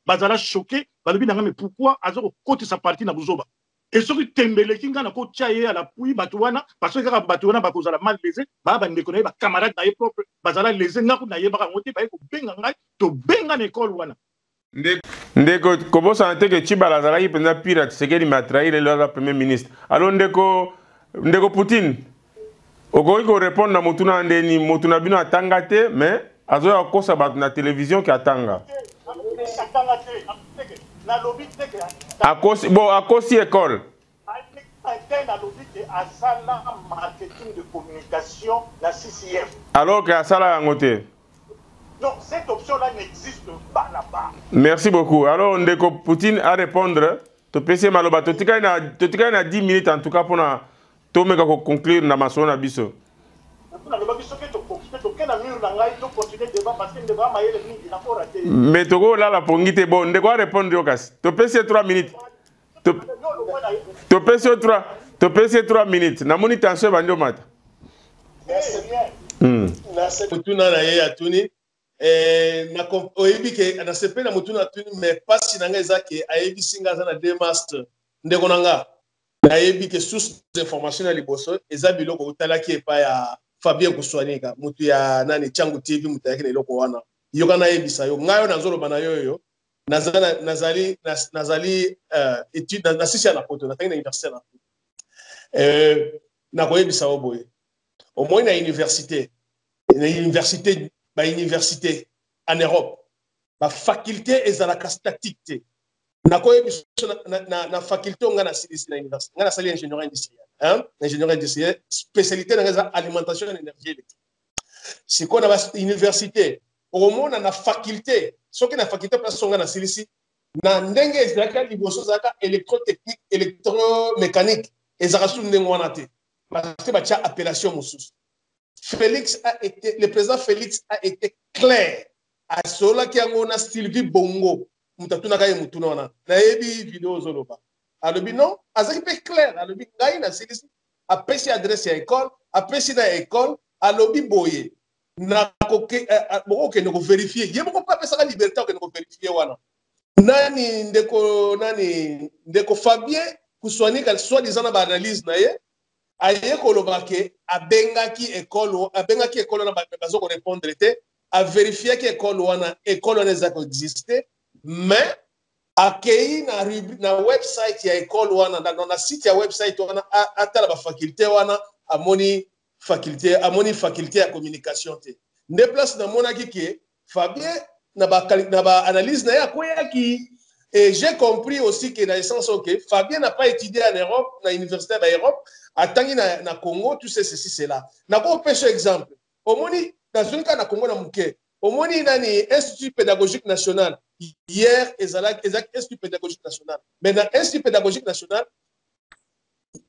bazala choqué balobi na nga mais pourquoi azoko côté sa partie na buzoba et ce qui tembele kinga na ko tchaye à la pluie batuana parce que kaka batuana ba kozala mal lésé ba ba ndeko na ba camarade na ye propre bazala lésé nga ko na ye ba ngote ba ko benga ngai to benga na école wana ndeko kobo santé que Tshibala azalaki penza pire Tshisekedi matrahi le premier ministre. Alors ndeko Poutine okoki ko répondre na motuna ndeni motuna bino atanga te mais azoya kosa bato na télévision ki atanga akosi école marketing de communication la CCF alors que asala yango te. Donc cette option-là n'existe pas là-bas. Merci beaucoup. Alors, Ndeko Poutine à répondre. Tu peux essayer maloba. Tu as 10 minutes en tout cas pour conclure na maso na biso. Mais Togo là la pongite bon. Ndeko répondre yokas. Tu peux essayer 3 minutes. Tu peux essayer 3 minutes. Na moni tension bandi mata. oyebi ke na sepe na mutu na tuni mais pasi nanga ezaki ayebi singa za na 2 master ndeko nanga ayebi ke source d'information na liboso eza biloko utalaki epa ya Fabien Kuswanika mutu ya nani Changu TV mutu yake na iloko wana yoka na yebisa yo ngayo nazolo bana yoyo nazali étude na sisi na poto na tangi na université na koyebisa oboye au moins na université université en Europe, la faculté est à la statique. Na faculté on a na université, on a sali ingénierie industrielle, ingénierie industrielle, spécialité dans l'alimentation et l'énergie électrique. Si qu'on a université, au moins on a faculté, ce qui na faculté place on a na silisi, na ndenge ezaka liboso zaka électrotechnique, électromécanique, ezaka su ndenge wana te. Parce que ba tia appellation mususu. Le président Félix a été clair à cela qui a mon Sylvie Bongo. Mutatuna kaye mutuna wana. Na yebi vidéo zoloba. Alobi non, azaki pe clair. Alobi ngai na silisi. Apesi adresse ya école, apesi na école, alobi boye. Na koke boko ne ko vérifier. Ye boko pa pesa la liberté ko ne ko vérifier wana. Ndeko Fabien Kuswanika soit-disant na ba analyse na ye. Aye kolobake abengaki école na bazo ko répondre te a vérifier que école wana za ko exister mais akei na website ya école wana na site ya website wana atala ba faculté wana amoni faculté ya communication te nde place na monaki ke Fabien na ba analyse na ya koyaki. Et j'ai compris aussi que dans le sens que Fabien n'a pas étudié en Europe, dans l'université d'Europe, à Tangi na Congo, tout ceci, cela. N'a pas fait ce exemple. Au moins, dans un cas, na Congo, na Mouké, au moins il y a un institut pédagogique national hier ezalaki institut pédagogique national maintenant institut pédagogique national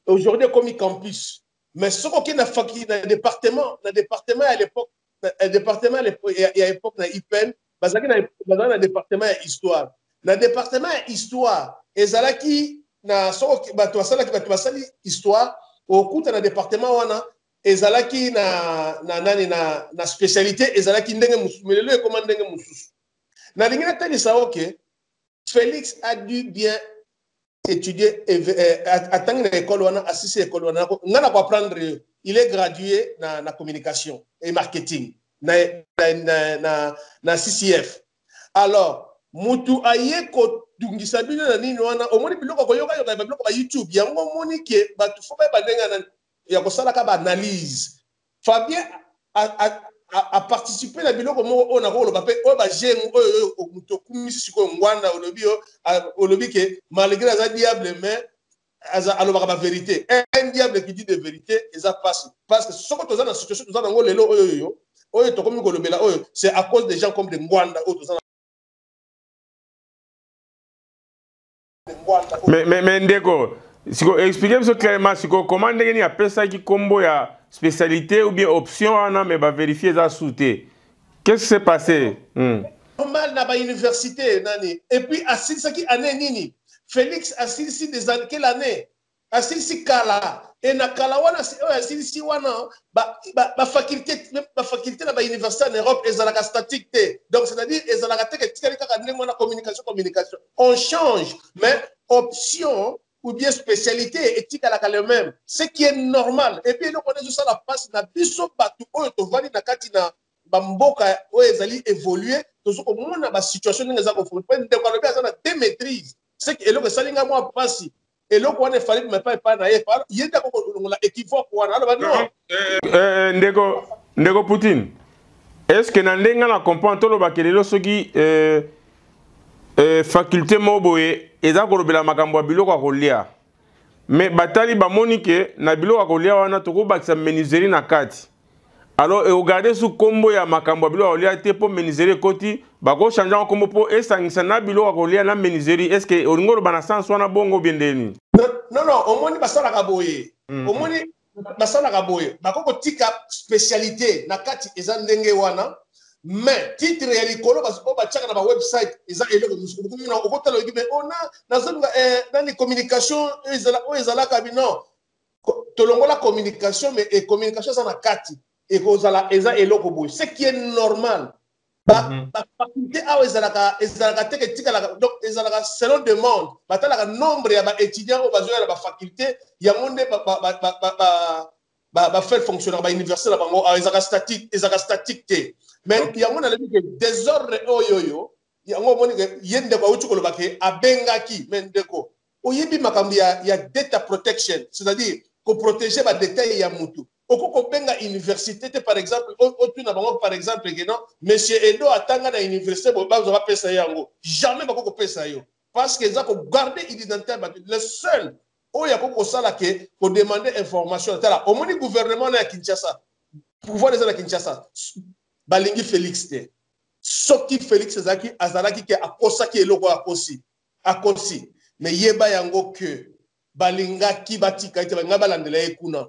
aujourd'hui comme campus mais ce qu'on a fait dans le département à l'époque département à l'époque na IPN bazaki na département histoire na département histoire ezalaki na soko bato basali histoire okuta na département wana ezalaki na spécialité ezalaki ndenge mususu melelo ekoma ndenge mususu na lingina talisa oke Félix a dû bien étudier attendre l'école wana assisté école wana ngana ko apprendre il est gradué na communication et marketing na CCF alors mutu aye ko dungisa bino na nini wana omoni biloko ko yoka biloko ba YouTube yango moni ke batu fo ba ndenga ya ko sala ka ba analyse Fabien a participé na biloko moko ona ko loba pe o ba jeng o mutu kumisi siko ngwanda olobi ke malgré ça diable mais alors la vérité un diable qui dit de vérité ça passe parce que ce que tu as dans la situation tu as dans le lelo c'est à cause des gens comme des Ngwanda mais ndeko siko expliquer ça clairement siko comment ndenge a pesa qui combo ya spécialité ou bien option ana mais ba vérifier ça souté qu'est-ce qui s'est passé normal na ba université nani et puis assis ça qui année nini Félix assis des années quelle année assis kala et na kala wana assis wana ba faculté na ba université en Europe ezalaka statique donc c'est-à-dire ezalaka tektika kaka ndenge wana communication on change mais option ou bien spécialité éthique à la même ce qui est normal et puis nous connaissons ça la passe na biso batu oyo to vali na kati na bamboka oyo ezali évoluer tozo ko mona ba situation ndenge za ko faut pas ndeko lobi azana démaîtrise c'est que eloko salinga moi pasi eloko wana fallait me pas na ye yenda ko la équivoque wana alors non ndeko Poutine est-ce que na ndenga na comprendre to lo bakelelo soki faculté moboye eza ko lobela makambo biloko akolia mais batali bamoni ke na biloko akolia wana to ko bakisa menuiserie na kati alors regardez sous combo ya makambo biloko akolia te po menuiserie koti bako changer kombo po esangisa na biloko akolia na menuiserie est-ce que olingo lo bana sans wana bongo biendeni non omoni basala kaboye omoni basala kaboye bako tika spécialité na kati eza ndenge wana mais titre ya likolo parce que ba tchaka na ba website eza eloko musuku na okotala yoki mais ona nazonga dans les communications ezala kabino tolongola communication mais et communication ça na kati et kozala eza eloko boy ce qui est normal ba faculté a ezalaka teketika donc ezalaka selon demande batalaka nombre ya ba étudiants au besoin ya ba faculté ya monde ba faire fonctionner ba université la bango ezalaka statique te mais yango na lebi ke désordre oyoyo yango moni ke yende kwa uchi koloba ke abengaki mendeko oyebi makambi ya data protection c'est-à-dire ko protéger ba détail ya mutu okoko benga université te par exemple otu na bango par exemple que non monsieur Edo atanga na université bo bazo ba pesa yango jamais bakoko pesa yo parce que za ko garder identité le seul oya ko sala ke ko demander information tala au moni gouvernement na Kinshasa pouvoir les na Kinshasa balingi Félix te soki Félix ezaki azalaki ke akosaki eloko akosi mais yeba yango que balingaki batika ite banga balandela ekuna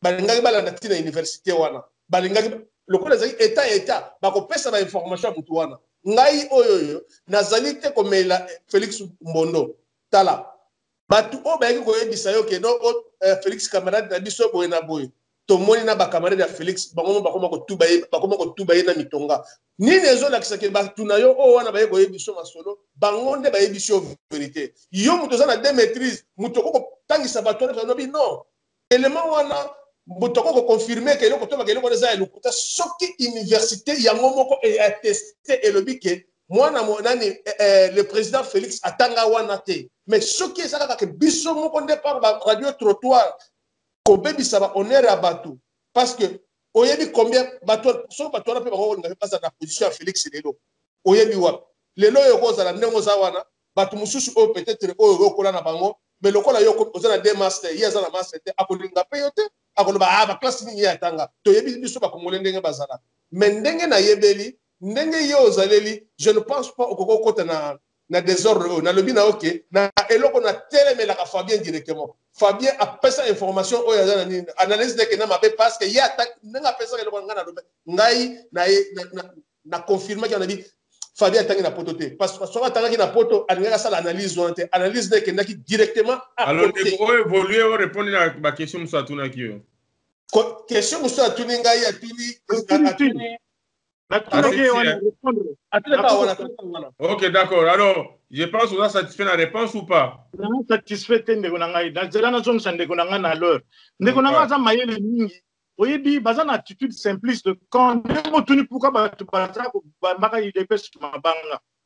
balingaki balanda tina université wana balingaki lokola ezaki état bakopesa ba information mutu wana ngai oyoyo nazali te komela Félix Mbondo tala batu o bayaki koyebisa yo ke no Félix camarade na biso boye na boye tomoni na ba camarade ya Félix bango bakoma ko tuba ye na mitonga nini ezolakisa ke batu na yo o wana baye koyebiso masolo bango nde bayebiso vérité yo mutu za na démaîtrise mutu ko tangisa batu na bi non élément wana mutu ko confirmer ke eloko to ba keloko za elokuta soki université yango moko e attesté elobi ke mwana monani le président Félix atanga wana te mais soki ezaka ke biso moko nde par ba radio trottoir ko bebisa ba honneur ya batu parce que oyebi combien batu so batu na pe bango nga pas na position ya Félix lelo oyebi wa lelo yo kozala ndengo za wana batu mususu o peut-être o yokola na bango mais lokola yo kozala des master yeza na master te akolinga pe yote akoloba ba classe ni ya tanga to yebi biso ba kongole ndenge bazala mais ndenge na yebeli ndenge yo ozaleli je ne pense pas okoko kota na désordre na lobi na OK na eloko na telemelaka Fabien directement Fabien a pesa information oyo azana nini analyse de kena mabe parce que ya nga pesa eloko nga na lobi ngai na confirmer que on a dit Fabien tangi na poto te parce que soit tangi na poto alingaka ça l'analyse on te analyse de kena qui directement alors on évoluer on répondre à ma question musa tuna kiyo question musa tuni ngai atuni ok, d'accord. Alors, je pense que vous avez satisfait la réponse ou pas? Non, satisfait, oui, baza na attitude simpliste quand on tuni pourquoi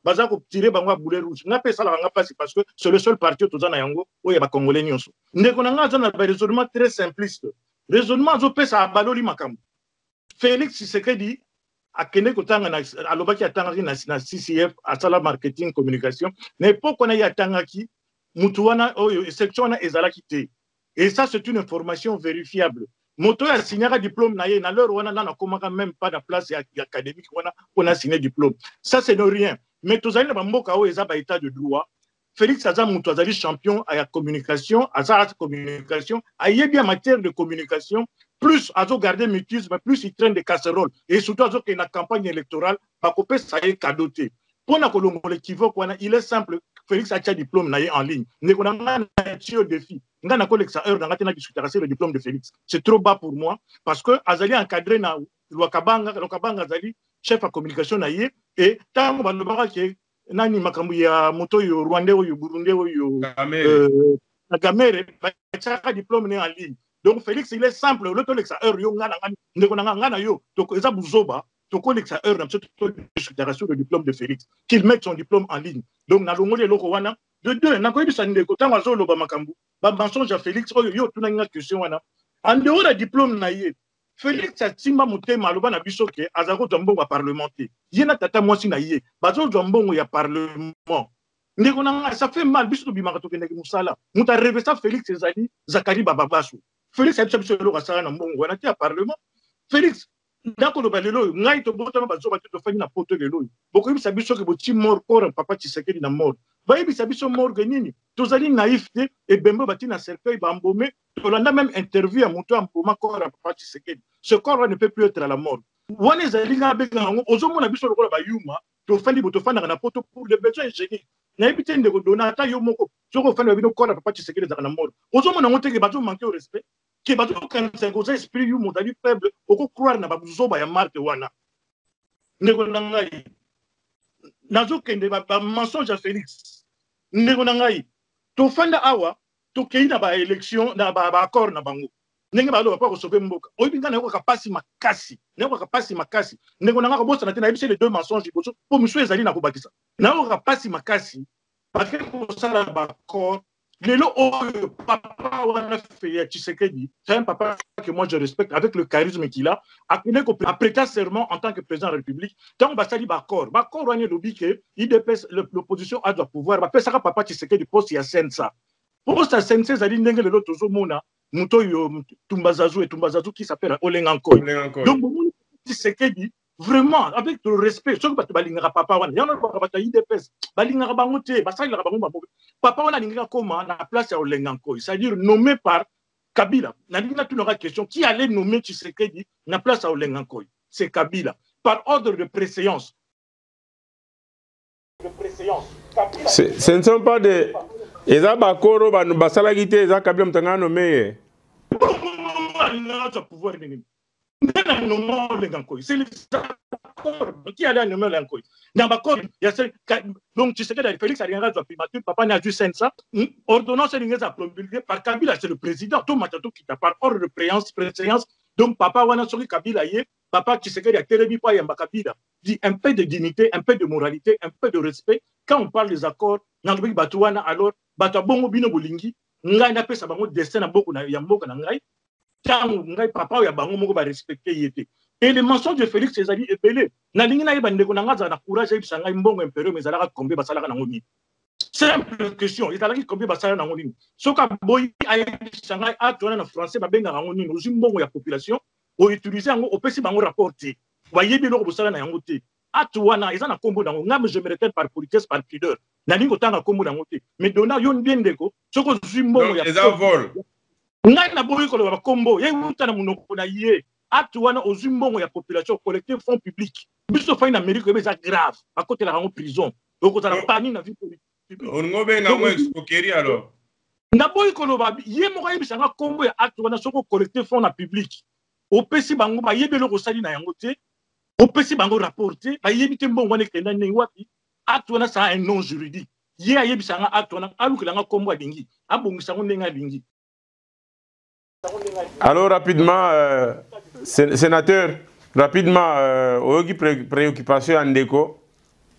baza ko tirer bango boulet rouge na pesa la nga passe parce que c'est le seul parti to zana yango oya ba congolais nyonso ndeko nanga zana ba raisonnement très simpliste raisonnement zo pesa baloli makambo Félix Tshisekedi akende kotanga na alobaki atangaki na CCF asala marketing communication mais pourquoi na yatangaki mutu wana oyo section wana ezalaki te et ça c'est une information vérifiable moto ya signaka diplôme na ye na leur wana na komaka même pas de place académique wana on a signé diplôme ça c'est de rien mais tozali na bamboka oyo eza ba état de droit Félix aza mutu azali champion à la communication aza communication ayebi en matière de communication plus azo garder mutisme plus il traîne des casseroles et surtout azo que na campagne électorale ba kopé ça est cadoté pour na kolongo l'équivoque wana il est simple Félix a diplôme na en ligne ndeko na ngana au défi ngana ko lexa heure ngati na discuter le diplôme de Félix c'est trop bas pour moi parce que azali encadré na Lwakabanga azali chef à communication na ye et tango ba lobaka ke nani makambo ya moto yo Rwandais ou Burundais ou Gamere ba chaka diplôme en ligne. Donc Félix il est simple le to lexa heure yo ngana ndeko na ngana yo to eza buzoba to ko lexa heure na discutation le diplôme de Félix qu'il mette son diplôme en ligne. Donc na longole loko wana de deux na ko yebisa ndeko tango zo loba makambo ba mensonge à Félix oyo yo tuna nga question wana en dehors de diplôme na ye Félix Atimba Mutema aloba na biso ke azako zambongo ya parlementaire yena tata mwasi na ye bazo zambongo ya parlement ndeko na ça fait mal biso bimaka to kende musala muta rêver ça Félix ezali Zakari Bababasu Félix a biso lo kasala na mbongo wana ti ya parlement Félix ndako lo balelo ngai to botama bazo ba to fani na poto lelo boko yebisa biso ke boti mort corps papa Tshisekedi na mort ba yebisa biso mort genini tozali naïveté et bembo bati na cercueil bambomé tolanda même interview à moto amboma corps papa Tshisekedi ce corps ne peut plus être à la mort wana ezali nga benga ngo ozomona biso lokola bayuma to fandi boto fanda na poto pour les besoins géniques na ebité ndeko donata yo moko soko fandi bino corps papa Tshisekedi za na mort ozomona ngo teke bazo manquer au respect que bazo kanisa ngo esprit yu modali faible oko croire na bazoba ya Marte wana ndeko na ngai nazo kende ba mensonge à Félix ndeko na ngai to fanda awa to keina ba élection na ba accord na bango ndenge ba lo pa ko sauver mboka oyibinga na ko kapasi makasi na ko kapasi makasi ndeko na ngaka bosa na tena yebise les deux mensonges boso po miso ezali na ko bakisa na ko kapasi makasi parce que ko sala ba accord lelo oyo papa wana fait Tshisekedi c'est un papa que moi je respecte avec le charisme qu'il a a prêté serment en tant que président de la République tant on va sali ba accord wana lobi que IDPS l'opposition a doit pouvoir ba pesa papa Tshisekedi poste ya sensa poste ya sensa zali ndenge lelo tozomona muto yo Tumbazazu qui s'appelle Olengankoy donc Tshisekedi vraiment avec le respect ce que tu balingara papa wana yana ba bata IDPS balingara bango te basalira bango ba papa wana linga koma na place ya Olengankoy c'est-à-dire nommé par Kabila na linga tu n'aura question qui allait nommer Tshisekedi na place ya Olengankoy c'est Kabila par ordre de préséance ce ne sont pas des eza bakoro basalaki te eza Kabila mutanga nommé pouvoir c'est les accords qui allait nommer l'encoy. Dans l'accord, il y a donc tu sais que Félix a rien à primature, papa n'a juste ça. Ordonnance est promulguée par Kabila, c'est le président. Tout matato qui t'a par ordre de préséance. Donc papa wana sori Kabila yé, papa tu sais que il y a télébi pas yamba Kabila. Dit un peu de dignité, un peu de moralité, un peu de respect. Quand on parle des accords, n'angobi batuana alors batabongo bino bolingi, ngai na pesa bango destin na beaucoup na yamboka na ngai. Papa ya bango moko ba respecter yete et les mensonges de Félix ezali epelé na lingi na yeba ndeko na ngaza na courage ebisa ngai mbongo impérieux mais alaka combien basalaka nango ni simple question ezalaki combien basala nango ni soka boyi ayebisa ngai atona na français babenga nango ni ozi mbongo ya population o utiliser yango opesi bango rapport te bayebi loko bosala na yango te atuana ils na kombo dango ngam je me répète par politesse par pudeur na ningo tanga kombo dango te mais dona yon bien ndeko soko zimbo ya les vol ngai na boyi ko ba kombo ye utana munoko na ye atuana ozimbongo ya population collectif fonds public biso fa en Amérique mais ça grave à côté la rango prison donc on a pas ni na vie politique on ngobe ngamo escroquerie alors na boyi ko ba ye mo ka yebisanga kombo ya atuana soko collectif fonds na public opesi bango ba yebelo ko sali na yango te opesi bango rapporter ba yebite mbongo ne kenda ne wapi atuana ça un nom juridique ye ayebisanga atuana alukilanga kombo adingi abongisa ngo ndenga dingi. Alors rapidement sénateur rapidement oyoki préoccupation ya ndeko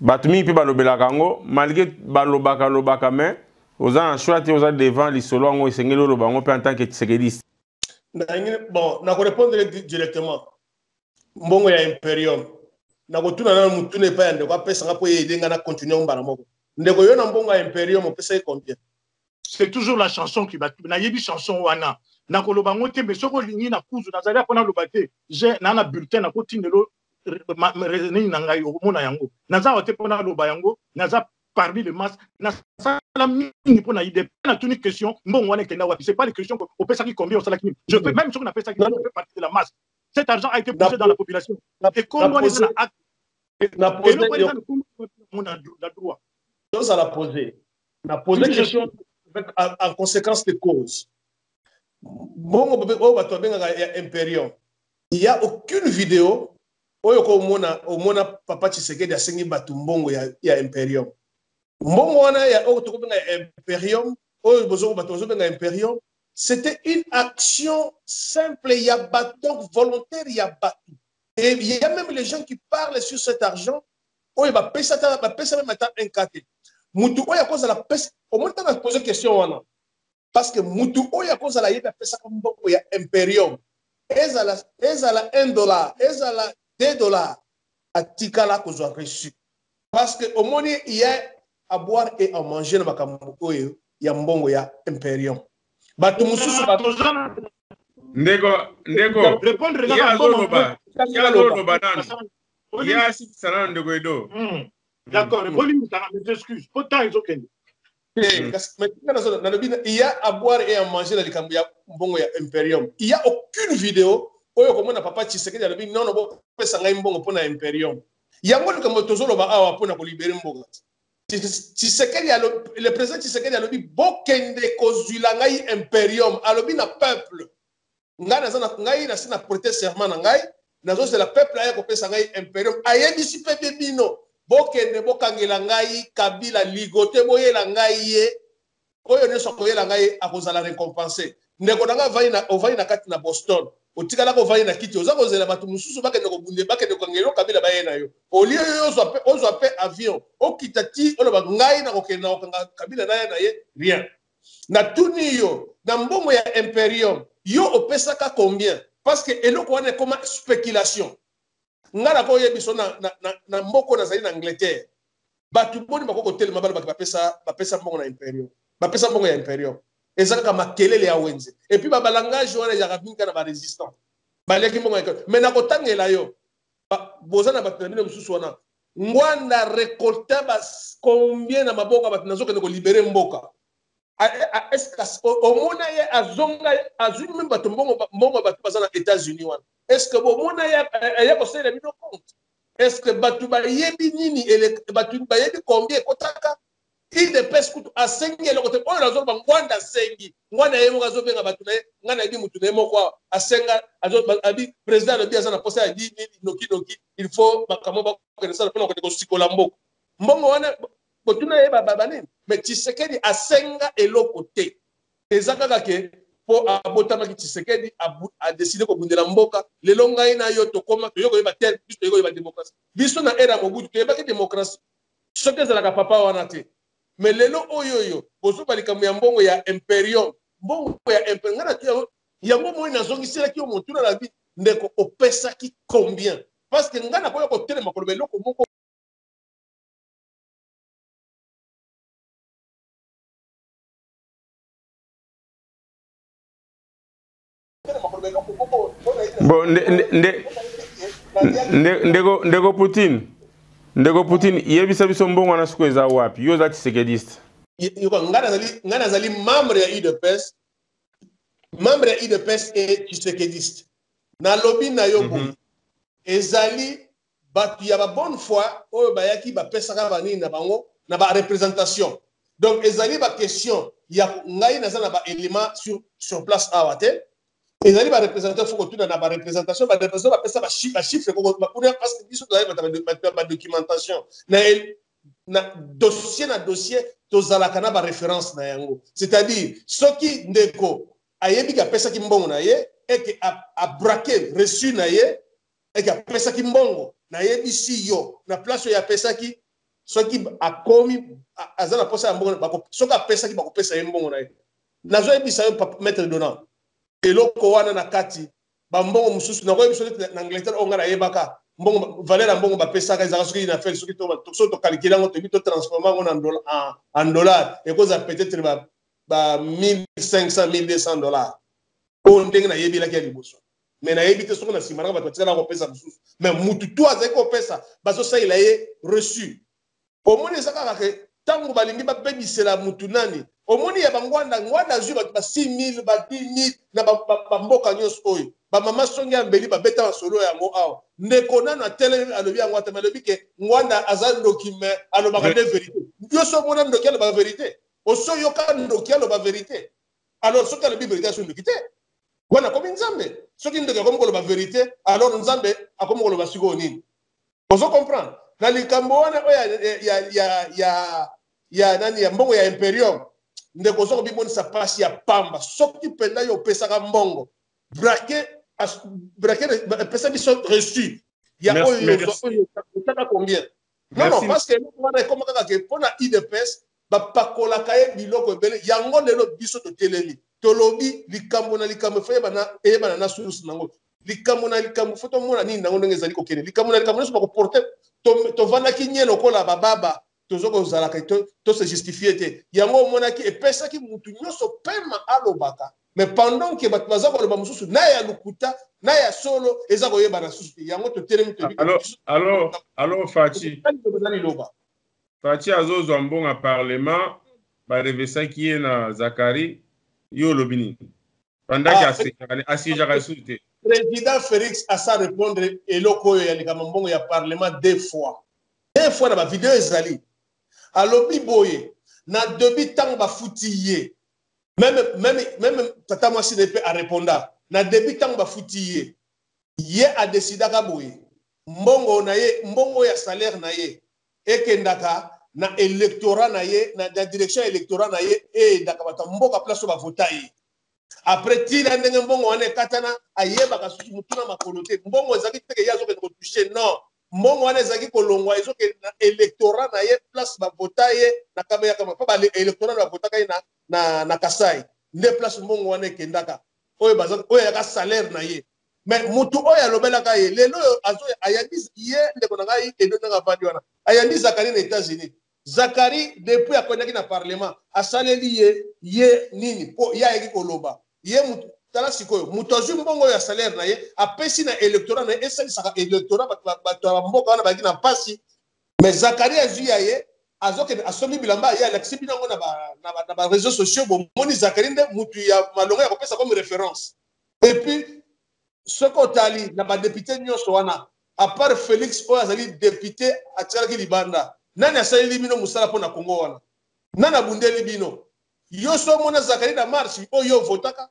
bato mingi mpe balobelaka yango malgré balobaka mais oza na choix te oza devant lisolo yango esengeli oloba yango mpe en tant que tshisekediste. Bon, na répondre directement. Mbongo ya Imperium. Na kotuna na mutune pa ndeko apesa ngapo yedenga na continuer mbala moko. Ndeko yo na mbongo ya Imperium opesa combien? C'est toujours la chanson qui va na yebi chanson wana. Na koloba ngote mais soko lingi na kuzu na zali apona lobate. J'ai na bulletin na kotindelo ni na ngai omona yango. Na za ote pona loba yango, na za parmi les masses na sala mingi pona ide na tuni question mbongo wana kenda wapi. C'est pas les questions au pesa qui combien on sala qui. Je peux même si on a fait ça qui fait partie de la masse. Cet argent a été poussé dans la population. Et comme on est acte na posé la droit. Chose à la poser. Na poser question en conséquence des causes. Bon, Imperium. Il n'y a aucune vidéo où au mona papa Tshisekedi a signé Batumbongo ya Imperium. Mbongo wana ya Imperium, Imperium, c'était une action simple, il y a donc volontaire, il y a battu. Et il y a même les gens qui parlent sur cet argent, il va payer ça même maintenant un quartier. Moutou oya cause la peste, au moins on a posé question wana. Parce que Moutou oya cause la yeba pesa comme Mbongo ya Imperium. Ezala $1, ezala $2 à tikala cause reçu. Parce que au moins il y a à boire et à manger dans makambo oyo ya Mbongo ya Imperium. Batu mususu ndeko répondre ya azoloba nanu ya sikisana ndeko edo d'accord excuse pourtant ils ont kendi il y a à boire et à manger dans les camps ya Mbongo ya Imperium. Il y a aucune vidéo oyo komona papa Tshisekedi alobi non bo pesa ngai Mbongo pona Imperium. Yango likambo tozoloba awa pona ko libérer Mbongo. Tshisekedi le président Tshisekedi alobi bokende kozwila ngai Imperium alobi na peuple ngai na sina prêter serment na ngai nazo c'est le peuple aya kopesa ngai Imperium ayebisi pe bino bokende bokangela ngai Kabila ligote boyela ngai ye oyo ne sokoyela ngai akozala récompensé ndeko nanga vai na kati na Boston otikala ko vai na kiti oza kozela batu mususu bakende ko bunde bakende ko ngelo Kabila bayena yo olio yo ozwa pe avion okitati oloba ngai na kokenda okanga Kabila na ye rien na tuni yo na mbongo ya Imperium yo opesaka combien parce que eloko wana comme spéculation ngala ko yebiso na mboko na zali na Angleterre batu boni bakoko telema balo bapesa mbongo na Imperium bapesa mbongo ya Imperium ezaka makelele ya wenze et puis babalangage wana ya kabinga na ba résistant baleki mbongo mais na kotangela yo bozana batu na bino mususu wana ngwanda récolter bas combien na maboko batu nazoka ko libérer mboka est-ce que au monde ya azonga azumi même batu mbongo batu bazana États-Unis wana est-ce que au monde ya ko sele bino compte est-ce que batu ba yebi nini batu ba yebi combien kotaka il dépêche kutu asengi le côté oyo nazo ngwanda sengi ngwanda yemo gazo benga batu na ngana yebi mutu na yemo kwa asenga abi président le biasa na posa ya di noki il faut bakamo ba connaître ça pour ko sikola mboko mbongo wana botuna yeba babanini mais Tshisekedi asenga eloko te ezaka ke po abotama ki Tshisekedi a décidé ko bundela mboka lelo ngai na yo to koma to yoko yeba tel biso yoko yeba démocratie biso na era Mobutu to yeba ki démocratie soki ezalaka papa wana te mais lelo oyoyo bozoba likambo ya mbongo ya Imperium mbongo ya Imperium ngana tu yango moi nazongisela ki omuntu na la vie ndeko opesa ki combien parce que ngana koyo ko telema ko lobelo ko moko bon ndeko Poutine Ndeko Poutine, yebisa biso mbongo na siku eza wapi? Yo za Tshisekedi. Ngana zali membre ya UDPS. Membre ya UDPS et Tshisekedi. Na lobby na yo boy. Ezali batu ya ba bonne foi oyo bayaki ba pesaka bani na bango na ba représentation. Donc ezali ba question ya ngai na za na ba élément sur place awate. Ezali ba représentation faut que tout na ba représentation ba pesa ba chiffre ko ba kuna parce que biso ba documentation na dossier tozalaka na ba référence na yango. C'est-à-dire soki ndeko ayebi ka pesa ki mbongo na ye et que a braqué reçu na ye et que a pesa ki mbongo na ye bisi yo na place ya pesa ki soki akomi azana posa mbongo bako soki a pesa ki bako pesa ye mbongo na ye nazo ebisa yo maître donnant eloko wana na kati ba mbongo mususu na ko biso na Angleterre onga na yebaka mbongo valeur mbongo ba pesa ka ezaka soki na fait soki to calculer ngo to transformer ngo en dollars et cause peut-être ba 1500 1200 dollars on ndenge na yebila ki liboso mais na yebite soko na simana ba tika na ko pesa mususu mais mutu to azai ko pesa bazo sa il a reçu omoni saka ke tangu balingi ba bebisela mutu nani omoni ya bangwanda ngwanda zui ba 6000 ba 10000 na ba mboka nyos oyo ba mama songa mbeli ba beta solo yango awa ndeko nana na tele alobi yango atama lobi ke ngwanda azali document alobaka de vérité yo so mona ndoki aloba vérité oso yoka ndoki aloba vérité alors soki alobi vérité so ndoki te wana komi nzambe soki ndoki akomi koloba vérité alors nzambe akomi koloba siko nini ozo comprendre na likambo wana ya nani ya mbongo ya imperium ndeko soko bimonisa pasi ya pamba soki penda yo pesaka mbongo braquer pesa biso reçu ya oyo otaka combien non parce que wana ekoma kaka ke mpona IDPS bapakolaka ye biloko ebele yango lelo biso totelemi tolobi likambo na likambo fo eyebana na source nango likambo na likambo fo tomona nini nango ndenge ezali kokende likambo na likambo nyonso bakoporte tovandaki nye lokola bababa tozokozalaka to se justifier te yango omonaki epesaki mutu nyonso pema alobaka mais pendant que bato baza koloba mosusu na ya lukuta na ya solo eza koyebana susu te yango totelemi alors Fati azozwa mbongo parlement barevesaki ye na Zakari yo lobini pendant que asijaka susu te président Félix a sa répondre eloko oyo ya likambo mbongo ya parlement deux fois na ba vidéo ezali alobi boye na debi tango bafuti ye même tata mwasi ne peut a répondre na debi tango bafuti ye a décidaka boye mbongo na ye mbongo ya salaire na ye ekendaka na électorat na ye na direction électorat na ye ndaka bata mboka place ba vota ye après tila ndenge mbongo wana katana ayebaka susu mutuna makolo te mbongo ezaki teke yazo ke ko toucher non mbongo wana ezaki kolongwa ezoke na électorat na ye place ba vota ye na kama kama pa ba électorat ba vota kai na Kasai nde place mbongo wana ekendaka oyo bazaka oyo yaka salaire na ye mais mutu oyo alobelaka ye lelo azo ayandis ye ndeko na ngai edonanga vandi wana ayandis Zakari na États-Unis Zakari depuis akonyaki na parlement asaleli ye nini po ya yeki koloba ye mutu tala sikoyo mutu azwi mbongo ya salaire na ye apesi na électorat na ye esalisaka électorat bato ya mboka wana baki na pasi mais Zakari azwi ya ye azoke asombi bilamba ye alakisi binango na ba réseaux sociaux bomoni Zakari nde mutu ya malongo ya kopesa comme référence et puis soko otali na ba député nyonso wana à part Félix oyo azali député atialaki libanda nani asaleli bino musala pona Congo wana nani abundeli bino yo so mona Zakari na marche oyo votaka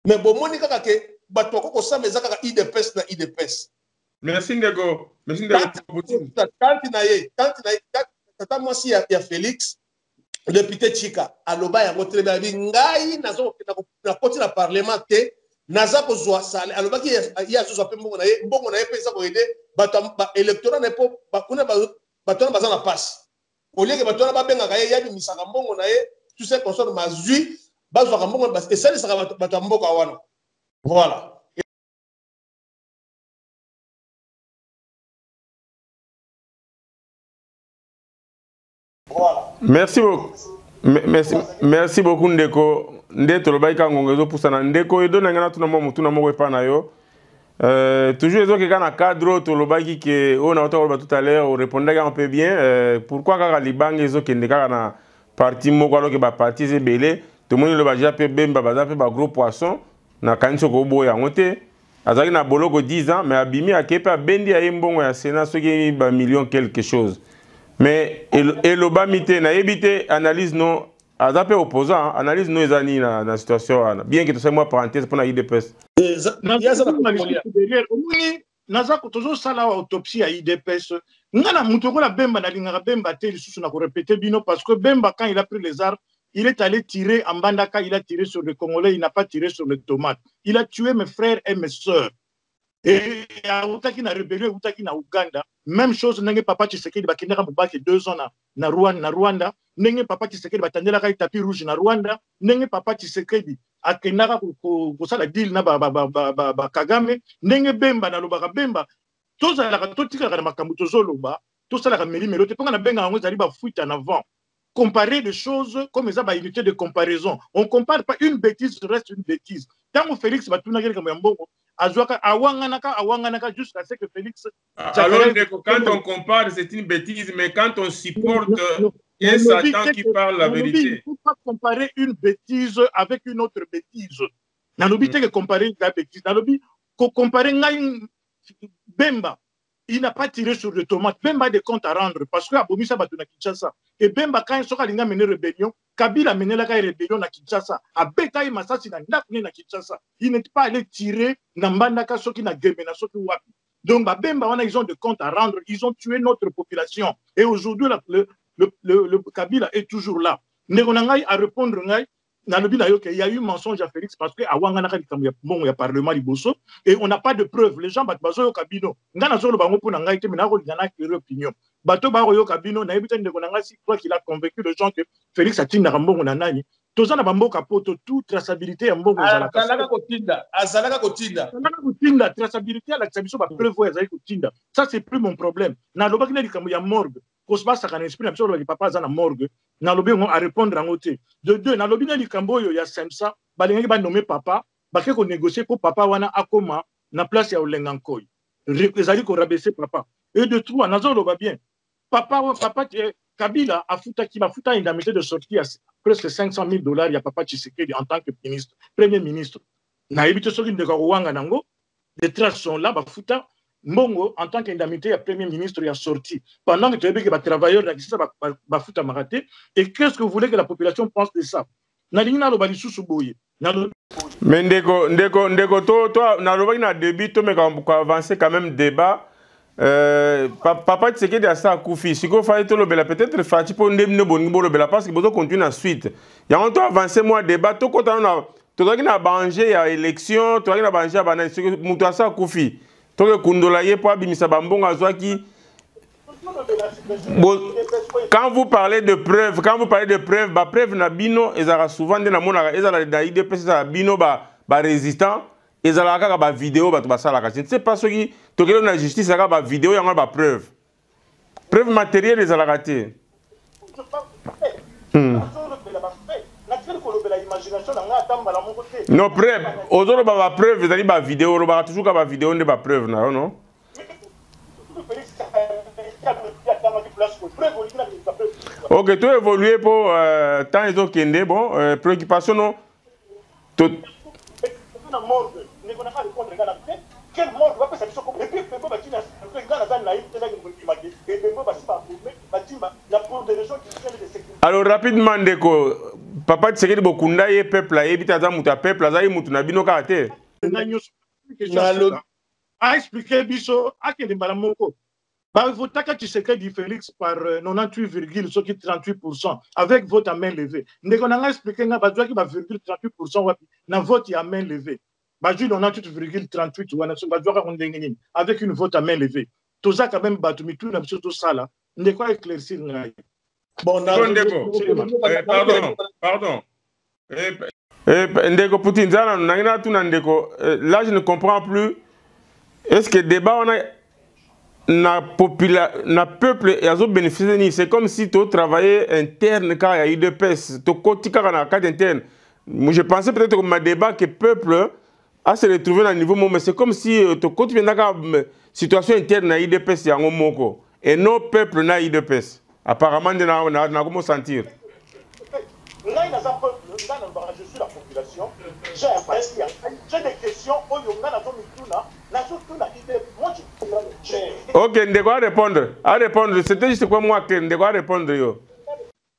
mais bomoni kaka ke bato ko kosamba eza kaka IDPS na IDPS merci ndeko tanti na ye tata mwasi ya Félix député Chika aloba yango très bien ngai nazo na koti na parlement te naza kozwa sale alobaki ya zo pe mbongo na ye pesa ko aider bato ba électorat na po bakuna bato na baza na passe au lieu que bato na babengaka ye ya bimisaka mbongo na ye tout ça consort mazui bazwaka mbongo et ça saka bato mboka wana voilà. Merci beaucoup. Merci beaucoup ndeko nde tolobaika ngongezo pusana ndeko edo nangana tuna mo mutuna mo wepa na yo Toujours les autres qui ont un cadre, on a tout à l'heure, on répondait un peu bien. Pourquoi quand les banques, les autres qui ont un parti, parti, c'est belé, tout le monde le va faire un gros poisson, na kanso ko boya ngote. Azaki na boloko 10 ans, mais abimi a kepa bendi a yembongo ya Sénat, ce qui est un million quelque chose. Mais eloba mite na ebite analyse non, azape opposant, analyse non ezani na la situation. Bien que tu sais moi parenthèse pour na IDPS. naza toujours sala autopsie à IDPS. Ngana mutokola Bemba na lingaka Bemba te lisusu na ko répéter bino parce que Bemba quand il a pris les armes, il est allé tirer en Bandaka, il a tiré sur les Congolais, il n'a pas tiré sur les tomates. Il a tué mes frères et mes sœurs. Et à Outaki na rébellion, Outaki na Ouganda, même chose nenge papa Tshisekedi bakendaka mobaki 2 ans na Rwanda, nenge papa Tshisekedi batandelaka tapis rouge na Rwanda, nenge papa Tshisekedi akendaka kosala deal na ba Kagame, nenge Bemba na lobaka Bemba tozalaka totikaka na makambo tozoloba, tosalaka melimelo te ponga na benga yango ezali ba fuite en avant. Comparer des choses comme ça, bah, unité de comparaison. On ne compare pas une bêtise, reste une bêtise. Tant que Félix va tourner comme un bon, jusqu'à ce que Félix. Alors, quand on compare, c'est une bêtise, mais quand on supporte un Satan qui parle la vérité. Il ne faut pas comparer une bêtise avec une autre bêtise. Nalobi que comparer la bêtise. Nalobi comparer Bemba. Il n'a pas tiré sur le tomate. Bemba a des comptes à rendre parce que Abomisa Batuna Kinshasa. Et Bemba, quand il sera mené rébellion, Kabila a mené la rébellion à Kinshasa. A Beka et Massassi na Kinshasa. Il n'est pas allé tirer Nambandaka Soki na Gemena Soki Wapi. Donc, Bemba, ils ont des comptes à rendre. Ils ont tué notre population. Et aujourd'hui, le Kabila est toujours là. Negonangai à répondre, il y a eu mensonge à Félix parce que y a parlement liboso et on n'a pas de preuves. Les gens bazo kabino ngana zolo bango pour nangai te mina ko ngana claire opinion bato ba yo kabino na ebita ndeko nanga si toi qu'il a convaincu les gens que Félix a tinda mbongo na nani tozana bamboka poto toute traçabilité ya mbongo azalaka kotinda traçabilité à la biso ba preuve ezali kotinda. Ça c'est plus mon problème na lobaki na likambo ya morgue ko se passe kana esprit na biso le papa za na morgue na lobi on à répondre en côté de deux na lobi na likambo yo ya Semsa balingi ba nommer papa ba ke ko négocier pour papa wana akoma na place ya Olengankoy ezali ko rabaisser papa et de trois na zo loba bien papa Kabila a futa indemnité de sortie à presque $500,000 ya papa Tshisekedi en tant que ministre premier ministre na ebito soki ndeko wanga nango les traces sont là ba futa Mbongo, en tant qu'indemnité, le Premier ministre est sorti. Pendant que tu as vu que les travailleurs ont fait maraté. Et qu'est-ce que vous voulez que la population pense de ça? Mais Ndeko, toi, na début, tu as avancé quand même débat. Papa Tshisekedi a ça à Koufi. Si vous faites peut-être Fati pour ne pas parce que vous continuez ensuite. Il y a un temps avancé, moi, débat. Tu as bangé à l'élection, tu as bangé à l'élection, tu as ça à Koufi. Quand vous parlez de preuves, ba preuve na bino ezala souvent de na mona ezala da IDPS za bino ba résistant ezala kaka ba vidéo ba to basala ka. Je ne sais pas ce qui tokelo na justice ka ba vidéo yango ba preuve. Preuve matérielle ezala raté. Non, preuve. Aujourd'hui, la preuve, vous avez la vidéo, vous avez toujours la vidéo, de la preuve, non? Ok, tu as évolué pour tant et autres, bon, préoccupation, non? Alors, rapidement, Ndeko, papa Tshisekedi Bokunda ye peuple a ebita za muta peuple azayi mutu na bino kate. A expliqué biso akende mbala moko. Ba votaka Tshisekedi Félix par 98,38% avec vote à main levée. Ndeko nanga expliqué nga bazwa ki ba 0,38% wapi na vote à main levée. Ba ju 98,38 wana so bazwa ka ndenge nini avec une vote à main levée. Toza quand même batu mitu na biso to sala. Ndeko éclaircir ngai. Bon, pardon. Ndeko Poutine, là je ne comprends plus. Est-ce que le débat on a na peuple et azo bénéficier, c'est comme si tu travaillais interne car il y a eu de pèse, tu quotidien na cadre interne. Moi je pensais peut-être que ma débat que peuple à se retrouver dans le niveau, mais c'est comme si quand tu viens dans la situation interne à IDPS, il y a un mot, et non peuple na IDPS. Apparemment, on a comment sentir. Je suis la population, j'ai des questions, ok, on doit répondre. À répondre, c'était juste quoi moi que on doit répondre.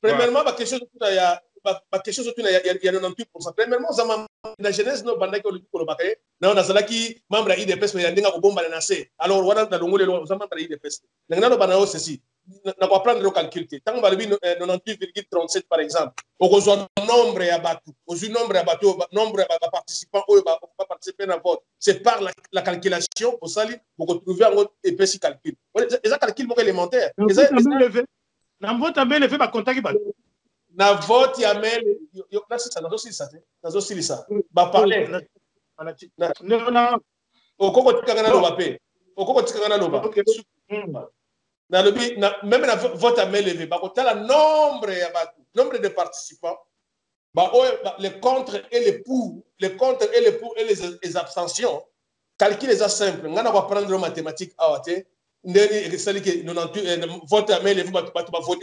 Premièrement, ma question il y a 98%. Premièrement, la jeunesse no banda ko le bakay na on a cela qui membre de l'IDPS mais ndinga ko bomba na se alors wana na longole lo membre de l'IDPS na no bana o ceci na ko prendre le calcul tant ba 98,37 par exemple au besoin nombre ya batu au nombre ya batu nombre ya participants eux ba participer na vote c'est par la calculation au sali pour retrouver un épaisse calcul et ça calcul élémentaire na vote ambe le fait ba contact ba na vote ya mail yo kasi ça nazo silisa ba parler na okoko tikanga lo bape okoko tikanga lo ba na lobi na même na vote à main levée ba ko tala nombre de participants ba les contre et les pour et les abstentions calcul est simple ngana ko prendre le mathématique awate ndeni sali que 98 vote à main levée ba vote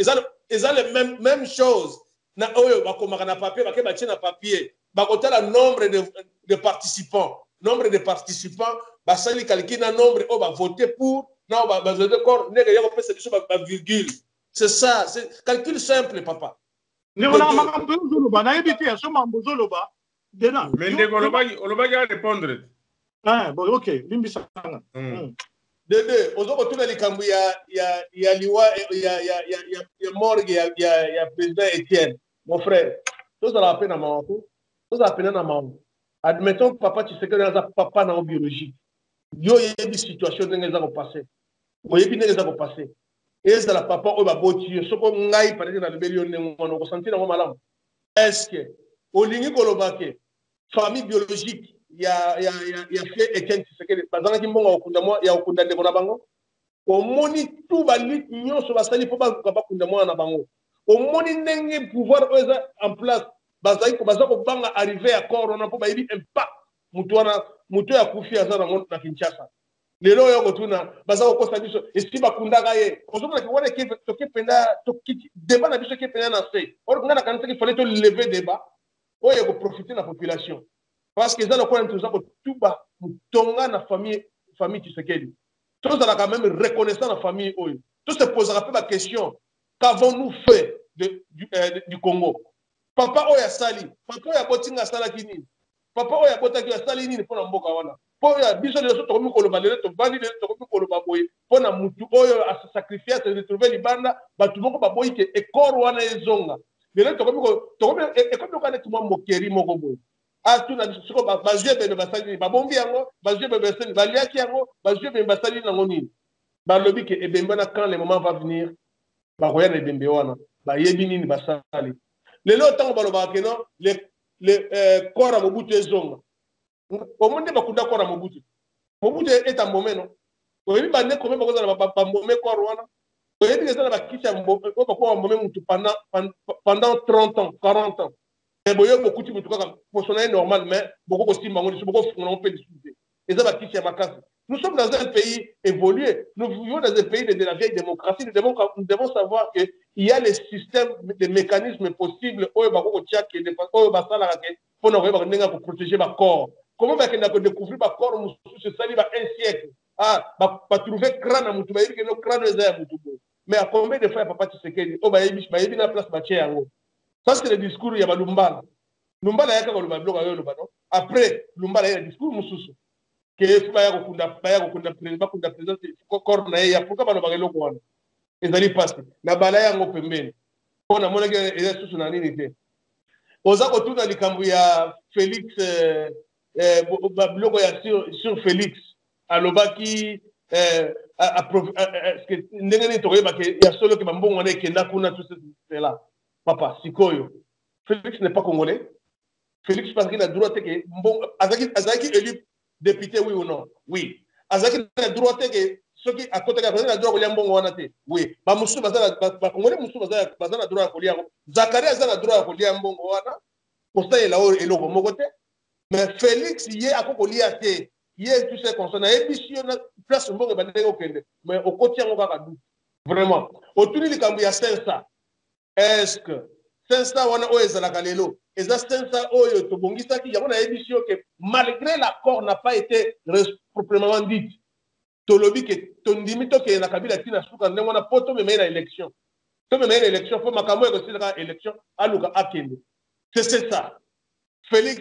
ils ont les même chose na oyo ba komaka na papier ba ke ba na papier ba ko tala nombre de participants ba sali calcul na nombre o ba voter pour non ba d'accord nega yako pesa biso ba virgule c'est ça c'est calcul simple papa ne ona makambo zoloba na yebiti ya so mambo zoloba dena mais ndeko oloba ya répondre bon OK limbisa de ozoko tuna likambu ya liwa ya morgue ya président Etienne mon frère tous la peine na mako tous la peine na mako admettons papa tu sais que dans papa na biologique yo yebi situation ndenge za ko passer oyebi ndenge za ko passer et la papa o ba boti soko ngai par exemple na lebeli ndenge ngono ko sentir ngo malamu est-ce que olingi kolobake famille biologique ya fait Etienne Tshisekedi bazana ki mbongo okunda mo ya okunda ndeko na bango omoni tout ba lit nyonso basali po ba kunda mo na bango omoni ndenge pouvoir eza en place bazako banga arriver à corona po ba yebi impact mutu ya kufi azana ngo na Kinshasa lelo yo kotuna bazako kosa biso esi bakundaka ye ozomona ki wana ki toke penda tokiti débat na biso ki penda na se or ngana kanisa ki fallait to lever débat oyo ko profiter la population parce que ça le quoi tout ça tout ba mutonga na famille Tshisekedi tout ça quand même reconnaissant la famille oyo tout se posera pas la question qu'avons-nous fait du Congo papa oya sali papa oya botinga sala kini papa oya botaki ya sali nini pona mboka wana poya biso de so tokomi koloba lelo to bandi de tokomi koloba boye pona mutu oyo a sacrifier se retrouver libanda batu moko baboyi ke ekoro wana ezonga lelo tokomi ekomi kana tuma mokeri moko boye atuna siko bazue bebe basali babombi yango bazue bebe basali baliaki yango bazue bebe basali nango nini balobi ke ebembe na quand le moment va venir bakoya na ebembe wana bayebi nini basali lelo tango balobaka ke non le corps à Mobutu ezonga omonde bakunda corps à Mobutu est en momeno oyebi bande combien bakoza na bambome corps wana oyebi eza na bakisha bakwa bambome mutu pendant 30 ans 40 ans et boyo beaucoup de mutu kaka posona normal mais beaucoup aussi bango diso beaucoup on peut discuter eza bakisha makasi. Nous sommes dans un pays évolué. Nous vivons dans un pays de la vieille démocratie. Nous devons savoir qu'il y a les systèmes, les mécanismes possibles pour protéger le corps. Comment on découvrir le corps c'est ça, il y a un siècle. Pas trouver crâne à Moutou, mais à combien de fois papa Tshisekedi il y a place ça c'est le discours il y a Lumbala. Lumbala il y a après Lumbala il y a le discours Moussoussou. Que baya kokunda président corps na ya pourquoi balobaka eloko wana ezali pasi na bala yango pembeni mpona monaki eza susu na nini te oza kotuna likambo ya Félix biloko ya sur Félix alobaki ndenge nini tokoyebaka ya solo ke bambongo wana ekenda kuna tout cela papa sikoyo Félix n'est pas congolais Félix parce qu'il a droit que azaki élu député oui ou non oui azaki na droit que ceux qui à côté de la droit kolia mbongo wana te oui ba musu bazala ba congolais musu bazala droit kolia Zakaria azala droit kolia mbongo wana posta ela eloko moko te Mais Félix, il est à côté de il est tout ce qu'on s'en a émission place au monde mais au côté on va vraiment autour du cambi à 500 est-ce que 500 on a oeza la galelo et ça 500 oyo to bongisa ki yamona émission que malgré l'accord n'a pas été proprement dit to lobby que ton limite que na kabila tina suka ndenge na poto me na élection to me na élection faut makambo ko sila élection aluka akende c'est ça. Félix,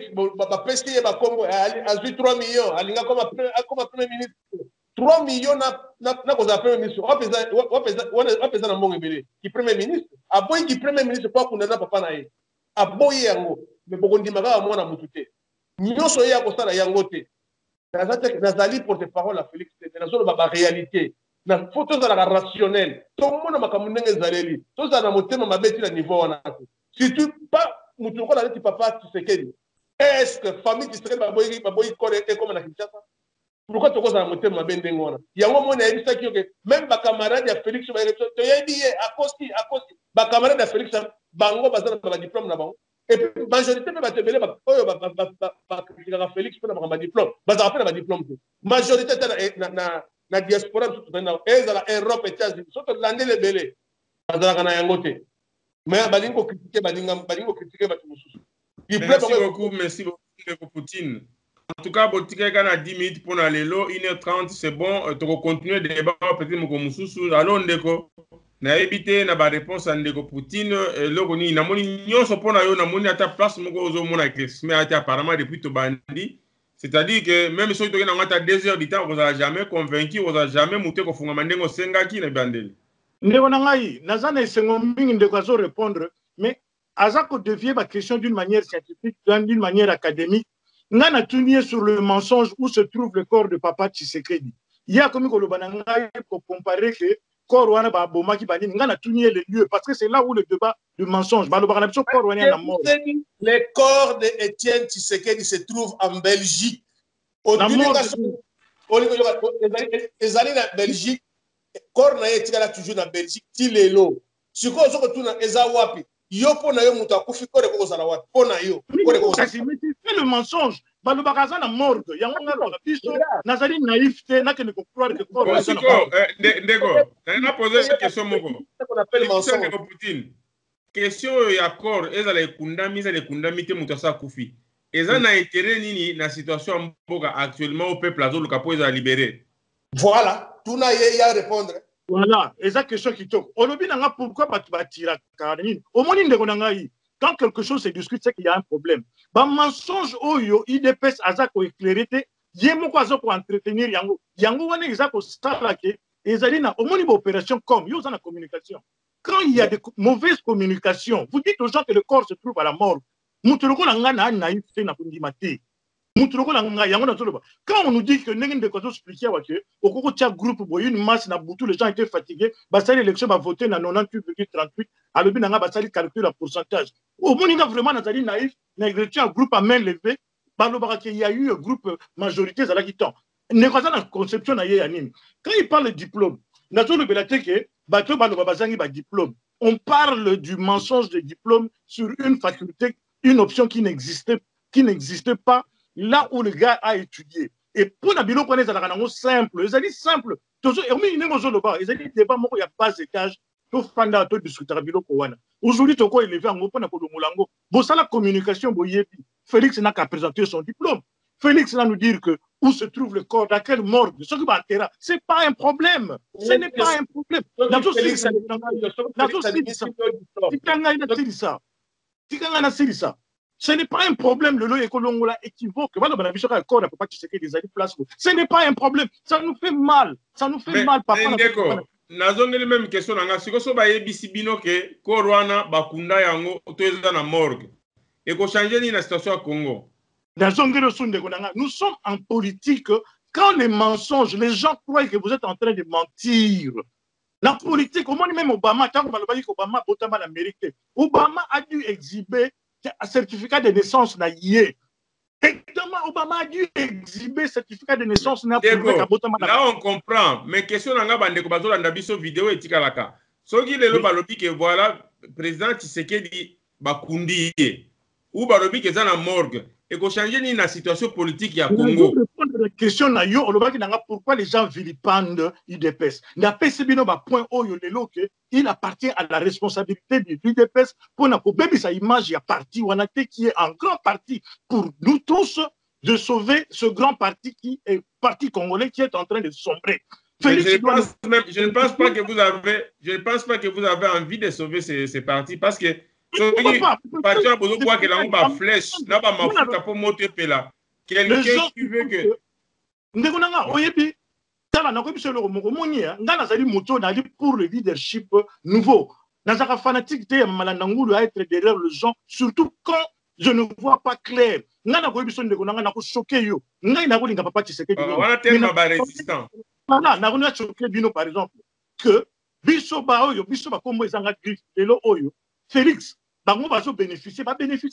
Pesti et Bakombo, a 3 millions, Alinga comme premier ministre. 3 millions n'a pas premier ministre. On a un bon qui premier ministre. A boy qui premier ministre, pas qu'on a pas naï. A boy yango, mais beaucoup de magas à moi na mutute. Nyo soya ko sala yango te. Nazali porte-parole à Félix, c'est la zone de réalité. Na photo za la rationnel. Tout le monde m'a kamunenge zaleli. Tout ça na motema mabeti na niveau wana. Si tu pas mutuko na papa Tshisekedi. Est-ce que famille Tshisekedi baboyi correcte comme na Kinshasa? Pourquoi tu causes un moteur ma bendengona? Il y a un moment où même ma camarade de Félix va dire tu as dit à Kosti ma camarade de Félix bango bazana ba diplôme na bango et puis majorité va te belé ba oyo ba critiquer Félix pour ba diplôme bazana pas ba diplôme majorité na diaspora tout na ezala Europe et États-Unis surtout landé les belé bazana kana yangote mais balingo critiquer ba mususu. Merci beaucoup, Poutine. En tout cas, Botika a 10 minutes pour aller là, 1h30, c'est bon. Tu vas continuer le débat, peut-être que alors, Ndeko, na évité na ba réponse à Ndeko Poutine, logo ni na moni nyonso pona yo na moni ata place moko ozo mona mais ata apparemment depuis to bandi. C'est-à-dire que même si tu as 2 heures de temps, vous n'avez jamais convaincu, vous n'avez jamais monté que funga mandengo sengaki na bandeli. Ndeko nangai, nazana esengo mingi ndeko azo répondre, mais Azako devient ma question d'une manière scientifique, d'une manière académique. N'a tenu sur le mensonge où se trouve le corps de Papa Tshisekedi. Il y a comme pour comparer que corps wana ba boma ki bani n'a tenu les lieux parce que c'est là où le débat de mensonge. Le corps de Étienne Tshisekedi se trouve en Belgique. Au Belgique, corps na etikala toujours en Belgique. Tilelo. Si ko zo ko tuna ezawapi. Yo pona yo muta kufiko de ko zala wat pona yo c'est le mensonge balobakaza na morgue yango ngalo biso nazali naïveté na que ne croire que corps ndeko na poser une question moko qu'on appelle mensonge Poutine question ya corps ezala ekundami te muta sa kufi eza na intérêt nini na situation mboka actuellement au peuple azo luka po ezala libéré voilà tuna ye ya répondre. Voilà, et ça question qui tombe. Pourquoi tu vas tirer au moins quand quelque chose se discute, c'est qu'il y a un problème. Bah mensonge oyo IDPS azako éclairé yemo ko azako entretenir yango wana ezako stala ke ezalina au moins une opération comme yo na communication. Quand il y a de mauvaises communications, vous dites aux gens que le corps se trouve à la mort. Mutuloko la ngana naïf c'est na kundimate. Quand on nous dit que nous devons expliquer au groupe une masse les gens étaient fatigués, l'élection va voter dans 98,38 alors bien on calcule le pourcentage. Au moins il y a vraiment naïf, un groupe à main levée, il y a eu un groupe majorité à la qui tombe. La conception quand il parle de diplôme, on parle du mensonge de diplôme sur une faculté, une option qui n'existe pas. Là où le gars a étudié. Et pour la bilo connaître la simple, ils ont dit simple. Toujours, et ils ont dit débat il y a bas étage, tout fanda tout discuter bilo kowana. Aujourd'hui tu quoi élevé en gros pour mulango. Bon ça la communication boyebi. Félix n'a qu'à présenter son diplôme. Félix va nous dire que où se trouve le corps, dans quelle morgue, ce qui va terrain. C'est pas un problème. Ce n'est pas un problème. Dans tout ça. Ce n'est pas un problème, le lot équivoque. Ce n'est pas un problème. Ça nous fait mal. Ça nous fait mal, papa. Nazongeli même question nanga sikoso ba yebisi bino ke korwana bakunda yango toeza na morgue. Et ko changer ni la situation à Congo. Nous sommes en politique. Quand les mensonges, les gens croient que vous êtes en train de mentir. La politique, au moins même Obama, quand on va dire qu'Obama a l'Amérique, Obama a dû exhiber un certificat de naissance na yé. Exactement, Obama a dû exhiber certificat de naissance na là on comprend, mais question nanga bande ko bazola ndabiso vidéo etikalaka. Soki lelo balobi que voilà président Tshisekedi bakundi ou balobi que za na morgue. et qu'on change la situation politique à Congo. Congo. Répondre à la question pourquoi les gens vilipendent l'UDPS. L'UDPS point il appartient à la responsabilité de l'UDPS pour que sa image y a parti qui est un grand parti pour nous tous de sauver ce grand parti qui est parti congolais qui est en train de sombrer. Je ne pense pas que vous avez envie de sauver ces partis parce que quelqu'un qui veut que pour le leadership nouveau. Nazara fanatique de Malandangoulou à être derrière le gens, surtout quand je ne vois pas clair. Nana ko biso ndeko nanga na ko choquer yo. Ngai na ko linga papa Tshisekedi. Voilà tellement ba résistant. Voilà, na ko choquer bino par exemple que biso ba oyo biso ba kombo ezanga griffe lelo oyo Félix bango bazo bénéficier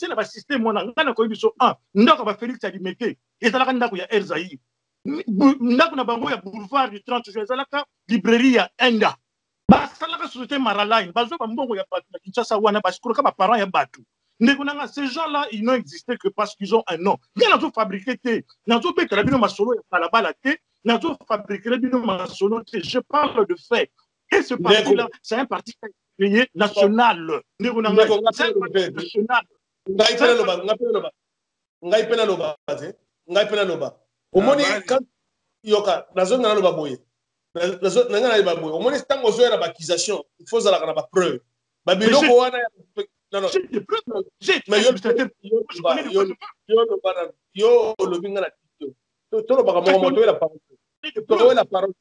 na ba système wana ngana ko biso ndako ba Félix alimete ezalaka ndako ya Erzaï ndako na bango ya boulevard du 30 juin ezalaka librairie ya Enda basalaka société Maraline bazo ba mbongo ya batu na Kinshasa wana basikuroka ba parents ya batu ndeko nanga ces gens-là ils n'ont existé que parce qu'ils ont un nom bien nazo fabriquer te nazo betala bino masolo ya balabala te nazo fabriquer bino masolo te je parle de fait et ce parti-là c'est un parti national. Omoni quand yoka nazonga na baboye nanga na baboye omoni tango zo ya bakisation il faut za la ba preuve ba biloko wana non non mais yo lo binga na tito to lo baka mo to la parole to la parole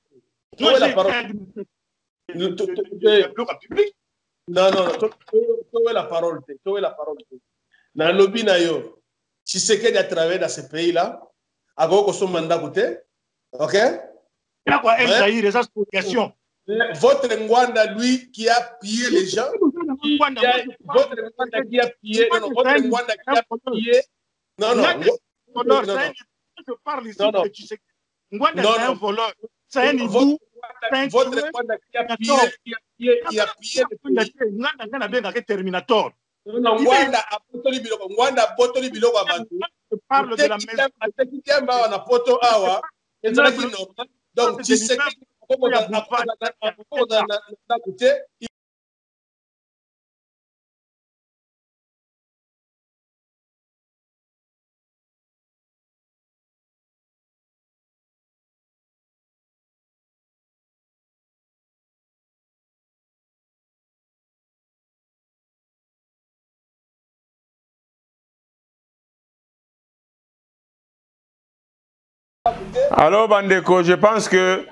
non, tu es la parole. Dans le lobby, si c'est qu'il y a travaillé dans ce pays-là, à quoi son mandat coûté, ok? Votre Ngwanda, lui, qui a pillé les gens, votre Ngwanda qui a pillé, votre Ngwanda qui a pillé, non, je parle ici de Tshisekedi. Ngwanda, c'est un voleur, c'est un hibou. Votre Rwanda qui a pillé le Terminator. Rwanda a potoli biloko. Rwanda a potoli biloko abantu. Parle de la maison. Ateki tiamba na poto awa. Ezalaki normal. Donc tu sais que comment na côté. Alors, Bandeko, je pense que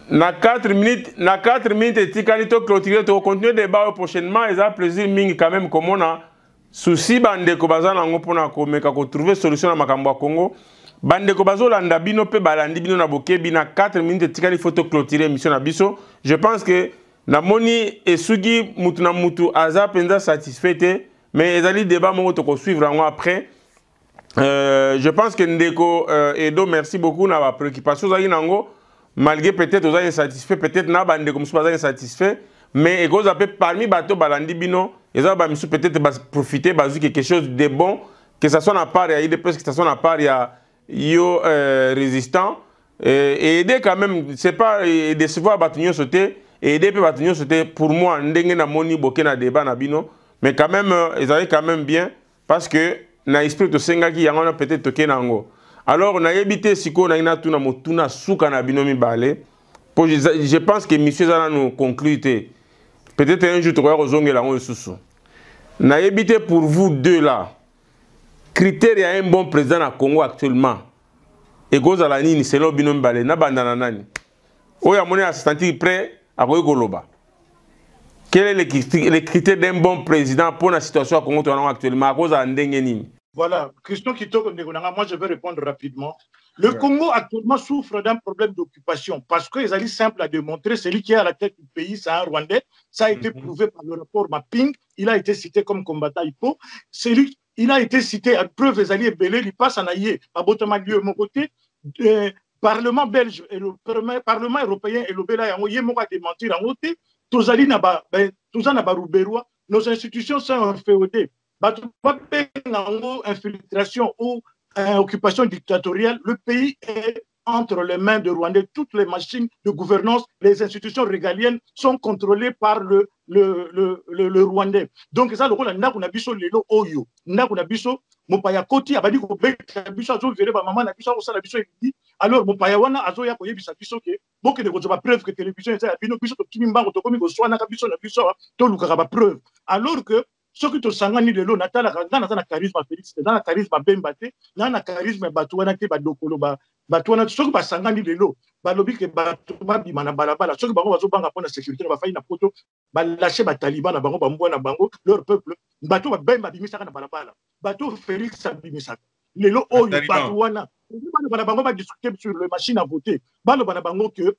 na 4 minutes et tikalito clôturer, tu continuer le débat prochainement. Et ça plaisir mingi quand même comme on a souci Bandeko bazana ngopona ko meka ko trouver solution na makambo ya Congo. Bandeko bazo landa bino pe balandi bino na bokebi na 4 minutes et tikali photo clôturer mission na biso. Je pense que na moni esugi mutu na mutu aza penza satisfait mais ezali débat mo to ko suivre après. Je pense que Ndeko Edo, merci beaucoup na préoccupation malgré peut-être vous êtes insatisfait, peut-être na bande comme ça insatisfait, mais ego parmi bateau balandi bino, ils ont peut-être profiter bazu quelque chose de bon, que ça soit na part il y a que ça soit na part il y a yo résistant et aider quand même, c'est pas décevoir batunyo sauter et aider peut batunyo sauter pour moi ndenge na moni boké na débat na bino, mais quand même ils allaient quand même bien parce que na esprit to senga ki yango na peut-être toke nango. Alors na yebité siko na ina tuna motuna suka na binomi balé. Je pense que monsieur zana nous conclure. Peut-être un jour tu vas rezongela ngo susu. Na yebité pour vous deux là. Critère ya un bon président na Congo actuellement. Et gozala nini selon binomi balé na bandana nani. Oya moni a se sentir prêt à koloba. Quel est le critère d'un bon président pour la situation à Congo actuellement à cause de ndenge? Voilà, question Kitoko Ndegonanga, moi je vais répondre rapidement. Le Congo actuellement souffre d'un problème d'occupation parce que les simple à démontrer, celui qui est à la tête du pays, c'est un Rwandais. Ça a été prouvé par le rapport Mapping. Il a été cité comme combattant Hippo. Il a été cité à preuve des alliés belés, il passe en aïe, à Botamagui, mon côté. Parlement belge et le Parlement européen et le Bela Yango, Yemoka démentir en côté. Nos institutions sont féodées. infiltration ou occupation dictatoriale, le pays est entre les mains de Rwandais. Toutes les machines de gouvernance, les institutions régaliennes sont contrôlées par le Rwandais. Donc, ça, le rôle de Nabiso Lelo Oyo. Nabiso, Mopaya Koti, Abadi Kobek, Biso Azo, Vereba, Maman, Nabiso, Osala Biso, alors Mopaya Wana, Azo, Yakoye, Biso, beaucoup de choses, preuve que télévision, Biso, Kimimba, Otokomi, Oswana, Biso, Nabiso, Toluka, preuve. Alors que, ce qui te sangani de l'eau, Natala, dans le charisme Félix, dans le charisme Bembate, dans le charisme Batouana, Badokolo, Batouana, ce qui va sangani de l'eau, Balobi, que Batouba, Bimana, Balabala, ce qui va avoir pour la sécurité, va faire une photo, va lâcher les talibans, Bango, leur peuple, Batou va Bemba, Bimisa, Balabala, Batou Félix, Bimisa, les lots, Batouana, Bango va discuter sur les machines à voter, Bango que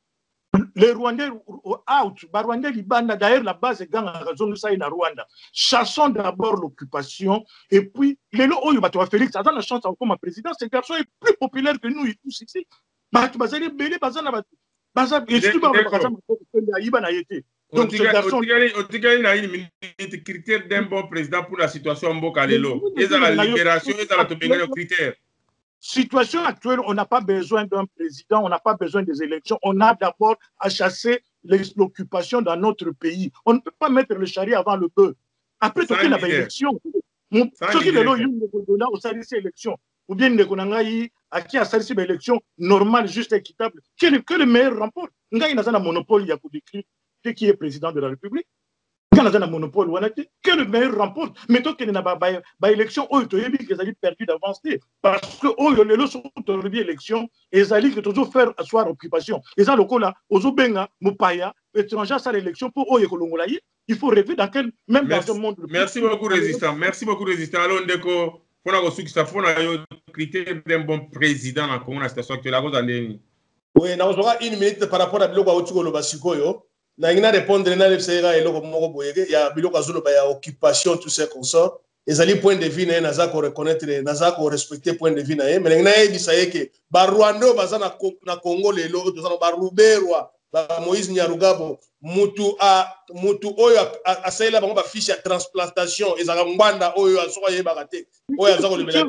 les Rwandais out, Rwandais Libana, d'ailleurs la base est dans la zone de Rwanda. Chassons d'abord l'occupation et puis les lots où Batou Félix a la chance comme président, ce garçon est plus populaire que nous tous ici. Batou Bazali Belé Bazana Batou. Bazab et tu vas donc ce garçon a une critère d'un bon président pour la situation Mbokalelo. Et ça la libération et ça la critère. Situation actuelle, on n'a pas besoin d'un président, on n'a pas besoin des élections. On a d'abord à chasser l'occupation dans notre pays. On ne peut pas mettre le charia avant le bœuf. Après, tout il y a une élection. Ce qui est là, au service élection. Ou bien, à qui a service élection normale, juste, équitable. Que le meilleur remporte. Il y a un monopole, il y a pour décrire qui est président de la République. Quand on a un monopole, que le meilleur remporte. Mais tant qu'il n'y a pas d'élection, ils ont perdu d'avance. Parce que les gens sont en élection, ils ont toujours faire asseoir occupation. Ils ont le cas là, aux Obenga, Mopaya, étrangers à l'élection pour eux, il faut rêver dans quel même dans un monde. Merci beaucoup, résistant. Merci beaucoup, résistant. Alors, Ndeko, pour la construction, il faut un critère d'un bon président dans la situation actuelle. Oui, nous aurons une minute par rapport à Biloko Aoutouko Basikoyo. Na ina répondre na lefsera eloko moko boyeke ya biloko azolo ba ya occupation tout ça comme ça ezali point de vue na naza ko reconnaître naza ko respecter point de vue na ye mais na yebisa yeke ba Rwanda baza na Congo lelo to za ba Ruberwa ba Moïse Nyarugabo mutu oyo asaila bango ba fiche ya transplantation ezaka ngwanda oyo asoka yeba kate oyo azako libela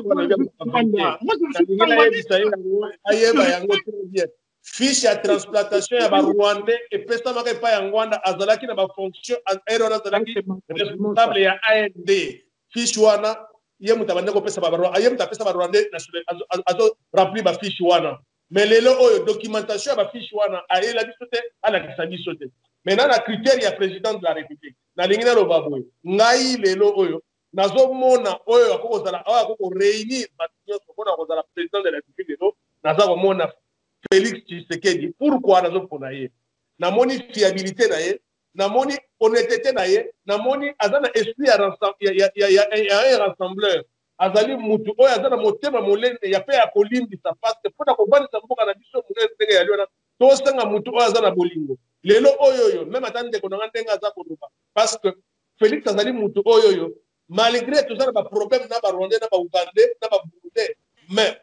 ayeba yango très bien. Fiche à transplantation à Rwanda et pesta maka pa ya Rwanda azalaki na ba fonction erreur azalaki responsable ya AND fiche wana ye mutabande ko pesa ba Rwanda ye mutapesa ba Rwanda azo remplir ba fiche wana mais lelo oyo documentation ba fiche wana ayela bisote ala kisabisote maintenant la critère ya président de la République na lingina lo babwe ngai lelo oyo nazomona oyo akokozala akoko réunir ba nyonso pona kozala président de la République lelo naza komona Félix Tshisekedi, pourquoi nous avons fait na moni fiabilité na ye, na moni honnêteté na ye, na moni azana esprit à un rassembleur. Azali mutu oyo azana motema molende ya pe ya kolimbi sa parce que pona ko bandisa mboka na biso munene ndenge ya liona to sanga mutu oyo azana bolingo. Lelo oyo même atande ko nanga ndenga za ko luba parce que Félix azali mutu oyo malgré tout ça ba problème na ba Rwandais na ba Ougandais na ba Burundais mais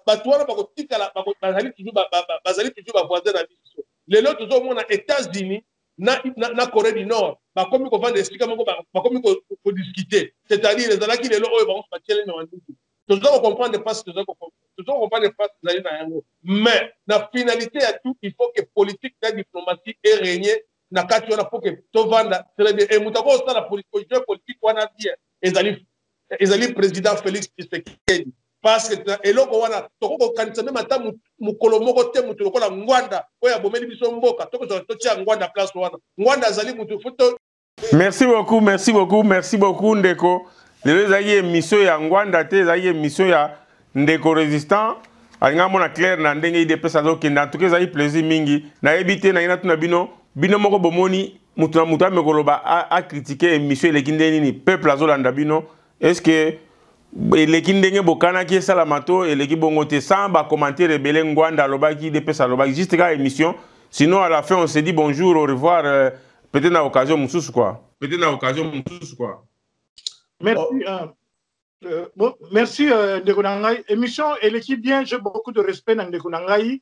batouana bakotikala bazali toujours voisin na biso lelo tozomona États-Unis na Corée du Nord bakomi kovanda esika moko bakomi kodiscuter c'est-à-dire ezalaki lelo oyo bango batiele na wanduku tozo comprendre pas ezali na yango mais na finalité ya tout il faut que politique na diplomatie et régner na kati wana pour que tovanda très bien et mutako osala politique wana bien ezali président Félix Tshisekedi parce que eloko wana toko kanisa même ata mukolo moko te mutu lokola ngwanda oya bomeli biso mboka toko totia ngwanda place wana ngwanda azali mutu foto. Merci beaucoup Ndeko. Lelo zayi émission ya ngwanda te zayi émission ya Ndeko résistant alinga mona clair na ndenge ide pesa zo kenda tuke zayi plaisir mingi na ebite na ina tuna bino moko bomoni mutu na mutu amekoloba a critiquer émission lekinde nini peuple azolanda bino est-ce que eleki ndenge bokana ki esala mato eleki bongo te sans ba commenter rebele ngwanda lobaki de pesa lobaki juste ka émission sinon à la fin on se dit bonjour au revoir peut-être na occasion mususu quoi merci Ndeko Nangai émission eleki bien j'ai beaucoup de respect na Ndeko Nangai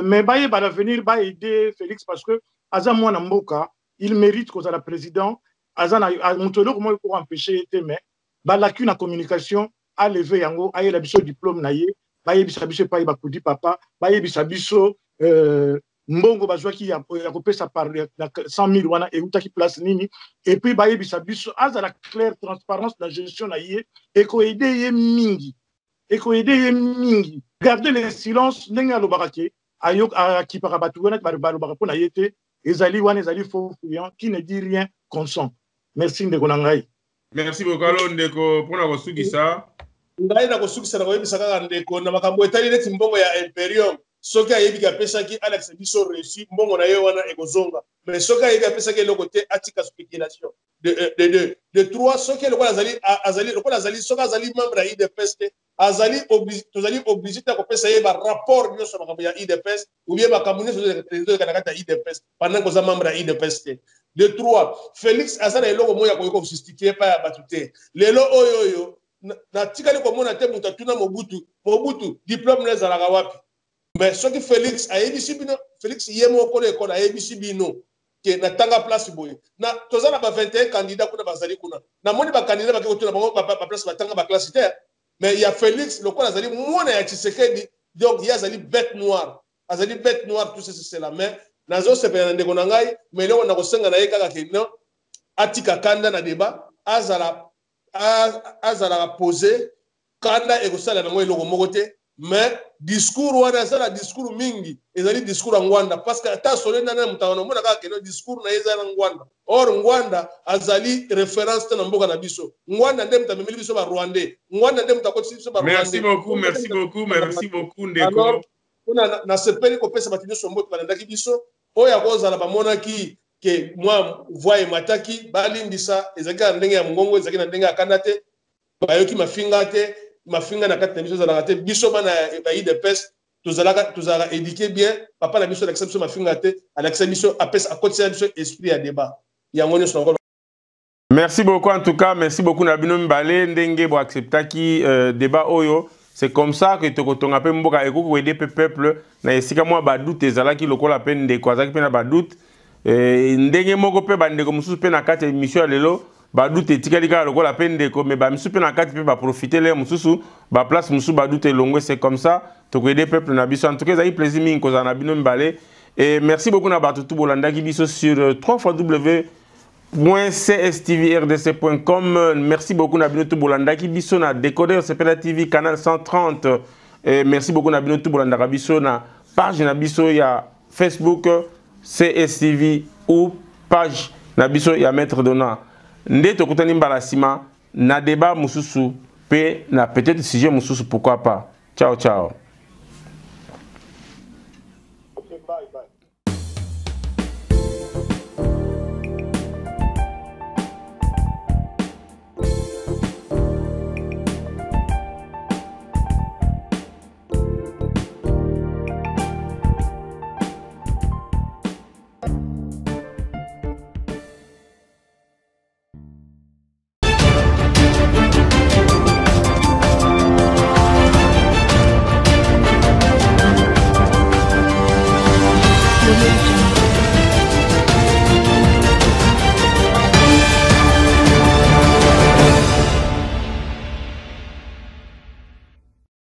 mais baye ba l'avenir ba aider Félix parce que aza mwana mboka il mérite qu'on a la président azana mutolo comment pour empêcher mais ba lacune en communication a levé yango a yela biso diplôme na ye ba yebisa biso pa ba kudi papa ba yebisa biso mbongo bazwaki ya kopesa par 100,000 wana eutaki place nini et puis ba yebisa biso azala claire transparence na gestion na ye eko aider ye mingi garder le silence ndenge alobaka ke ayok akipaka batu wana balobaka mpona ye te ezali wana ezali faux fuyant qui ne dit rien consent. Merci ndeko na ngai. Merci beaucoup alo ndeko mpona kosukisa ngai na kosukisa na koyebisa kaka ndeko na makambo etali neti mbongo ya Imperium soki ayebi apesaki Alex biso reçu mbongo na ye wana ekozonga mais soki ayebi apesaki eloko te atika spéculation de 3 soki eloko azali soki azali membre ya IDPS te tozali obligé te kopesa ye rapport nyonso makambo ya IDPS ou bien makambo nyonso ezokana kati ya IDPS pendant koza membre ya IDPS te. De 3 Félix aza na eloko moya koyeba kosistifie pa ya bato te lelo oyo na tikali komona te moto atuna Mobutu diplôme na ezalaka wapi mais soki Félix ayebisi bino Félix ye moko na ekolo ayebisi bino ke na tanga place boye na toza na ba 21 candidats kuna bazali kuna na moni ba candidat ba kotuna bango ba place batanga ba classe te mais il y a Félix lokola azali mwana ya Tshisekedi donc il y a azali bête noire tout c'est la main nazo sepena ndeko na ngai mais leo na kosenga na ye kaka ke non atika kanda na débat azala poser kanda ekosala nango eloko moko te mais discours wana azala discours mingi ezali discours ngwanda parce que ata solo nana mutano mona kaka ke no discours na ezala ngwanda or ngwanda azali référence te na mboka na biso ngwanda nde mutamemeli biso ba Rwandais ngwanda nde mutakotisi biso ba Rwandais. Merci beaucoup ndeko. Alors na sepeli kopesa bato nyonso mbote balandaki biso oyo akozala bamonaki ke mwa voie mataki balindisa ezalaki na ndenge ya mongongo ezalaki na ndenge ya kanda te bayoki mafinga na kati na biso ezalaka te biso bana ba IDPS tozalaka éduqué bien papa na biso alakisa biso mafinga te alakisa biso apesa akotisa biso esprit ya débat yango nyonso encore. Merci beaucoup en tout cas, merci beaucoup Nabino Mbale ndenge bo acceptaki débat oyo. C'est comme ça que tokotonga pe mboka eko aider peuple na esika mwa badoute ezalaki lokola pe ndeko azaki pe na badoute ndenge moko pe bandeko mususu pe na kati émission ya lelo badoute etikali kaka lokola pe ndeko mais ba mususu pe na kati pe ba profiter le mususu ba place mususu badoute elongwe. C'est comme ça toko aider peuple na biso. En tout cas ezali plaisir mingi kozala na bino Mbale et merci beaucoup na bato tout bolandaki biso sur www.cstvrdc.com. Merci beaucoup Nabino Touboulanda biso na décodeur CPLA TV canal 130. Et merci beaucoup Nabino Touboulanda biso na page Nabiso ya Facebook CSTV ou page Nabiso ya Maître Dona. Nde tokutani mbalasima na débat mususu pe na peut-être sujet mususu pourquoi pas. Ciao ciao.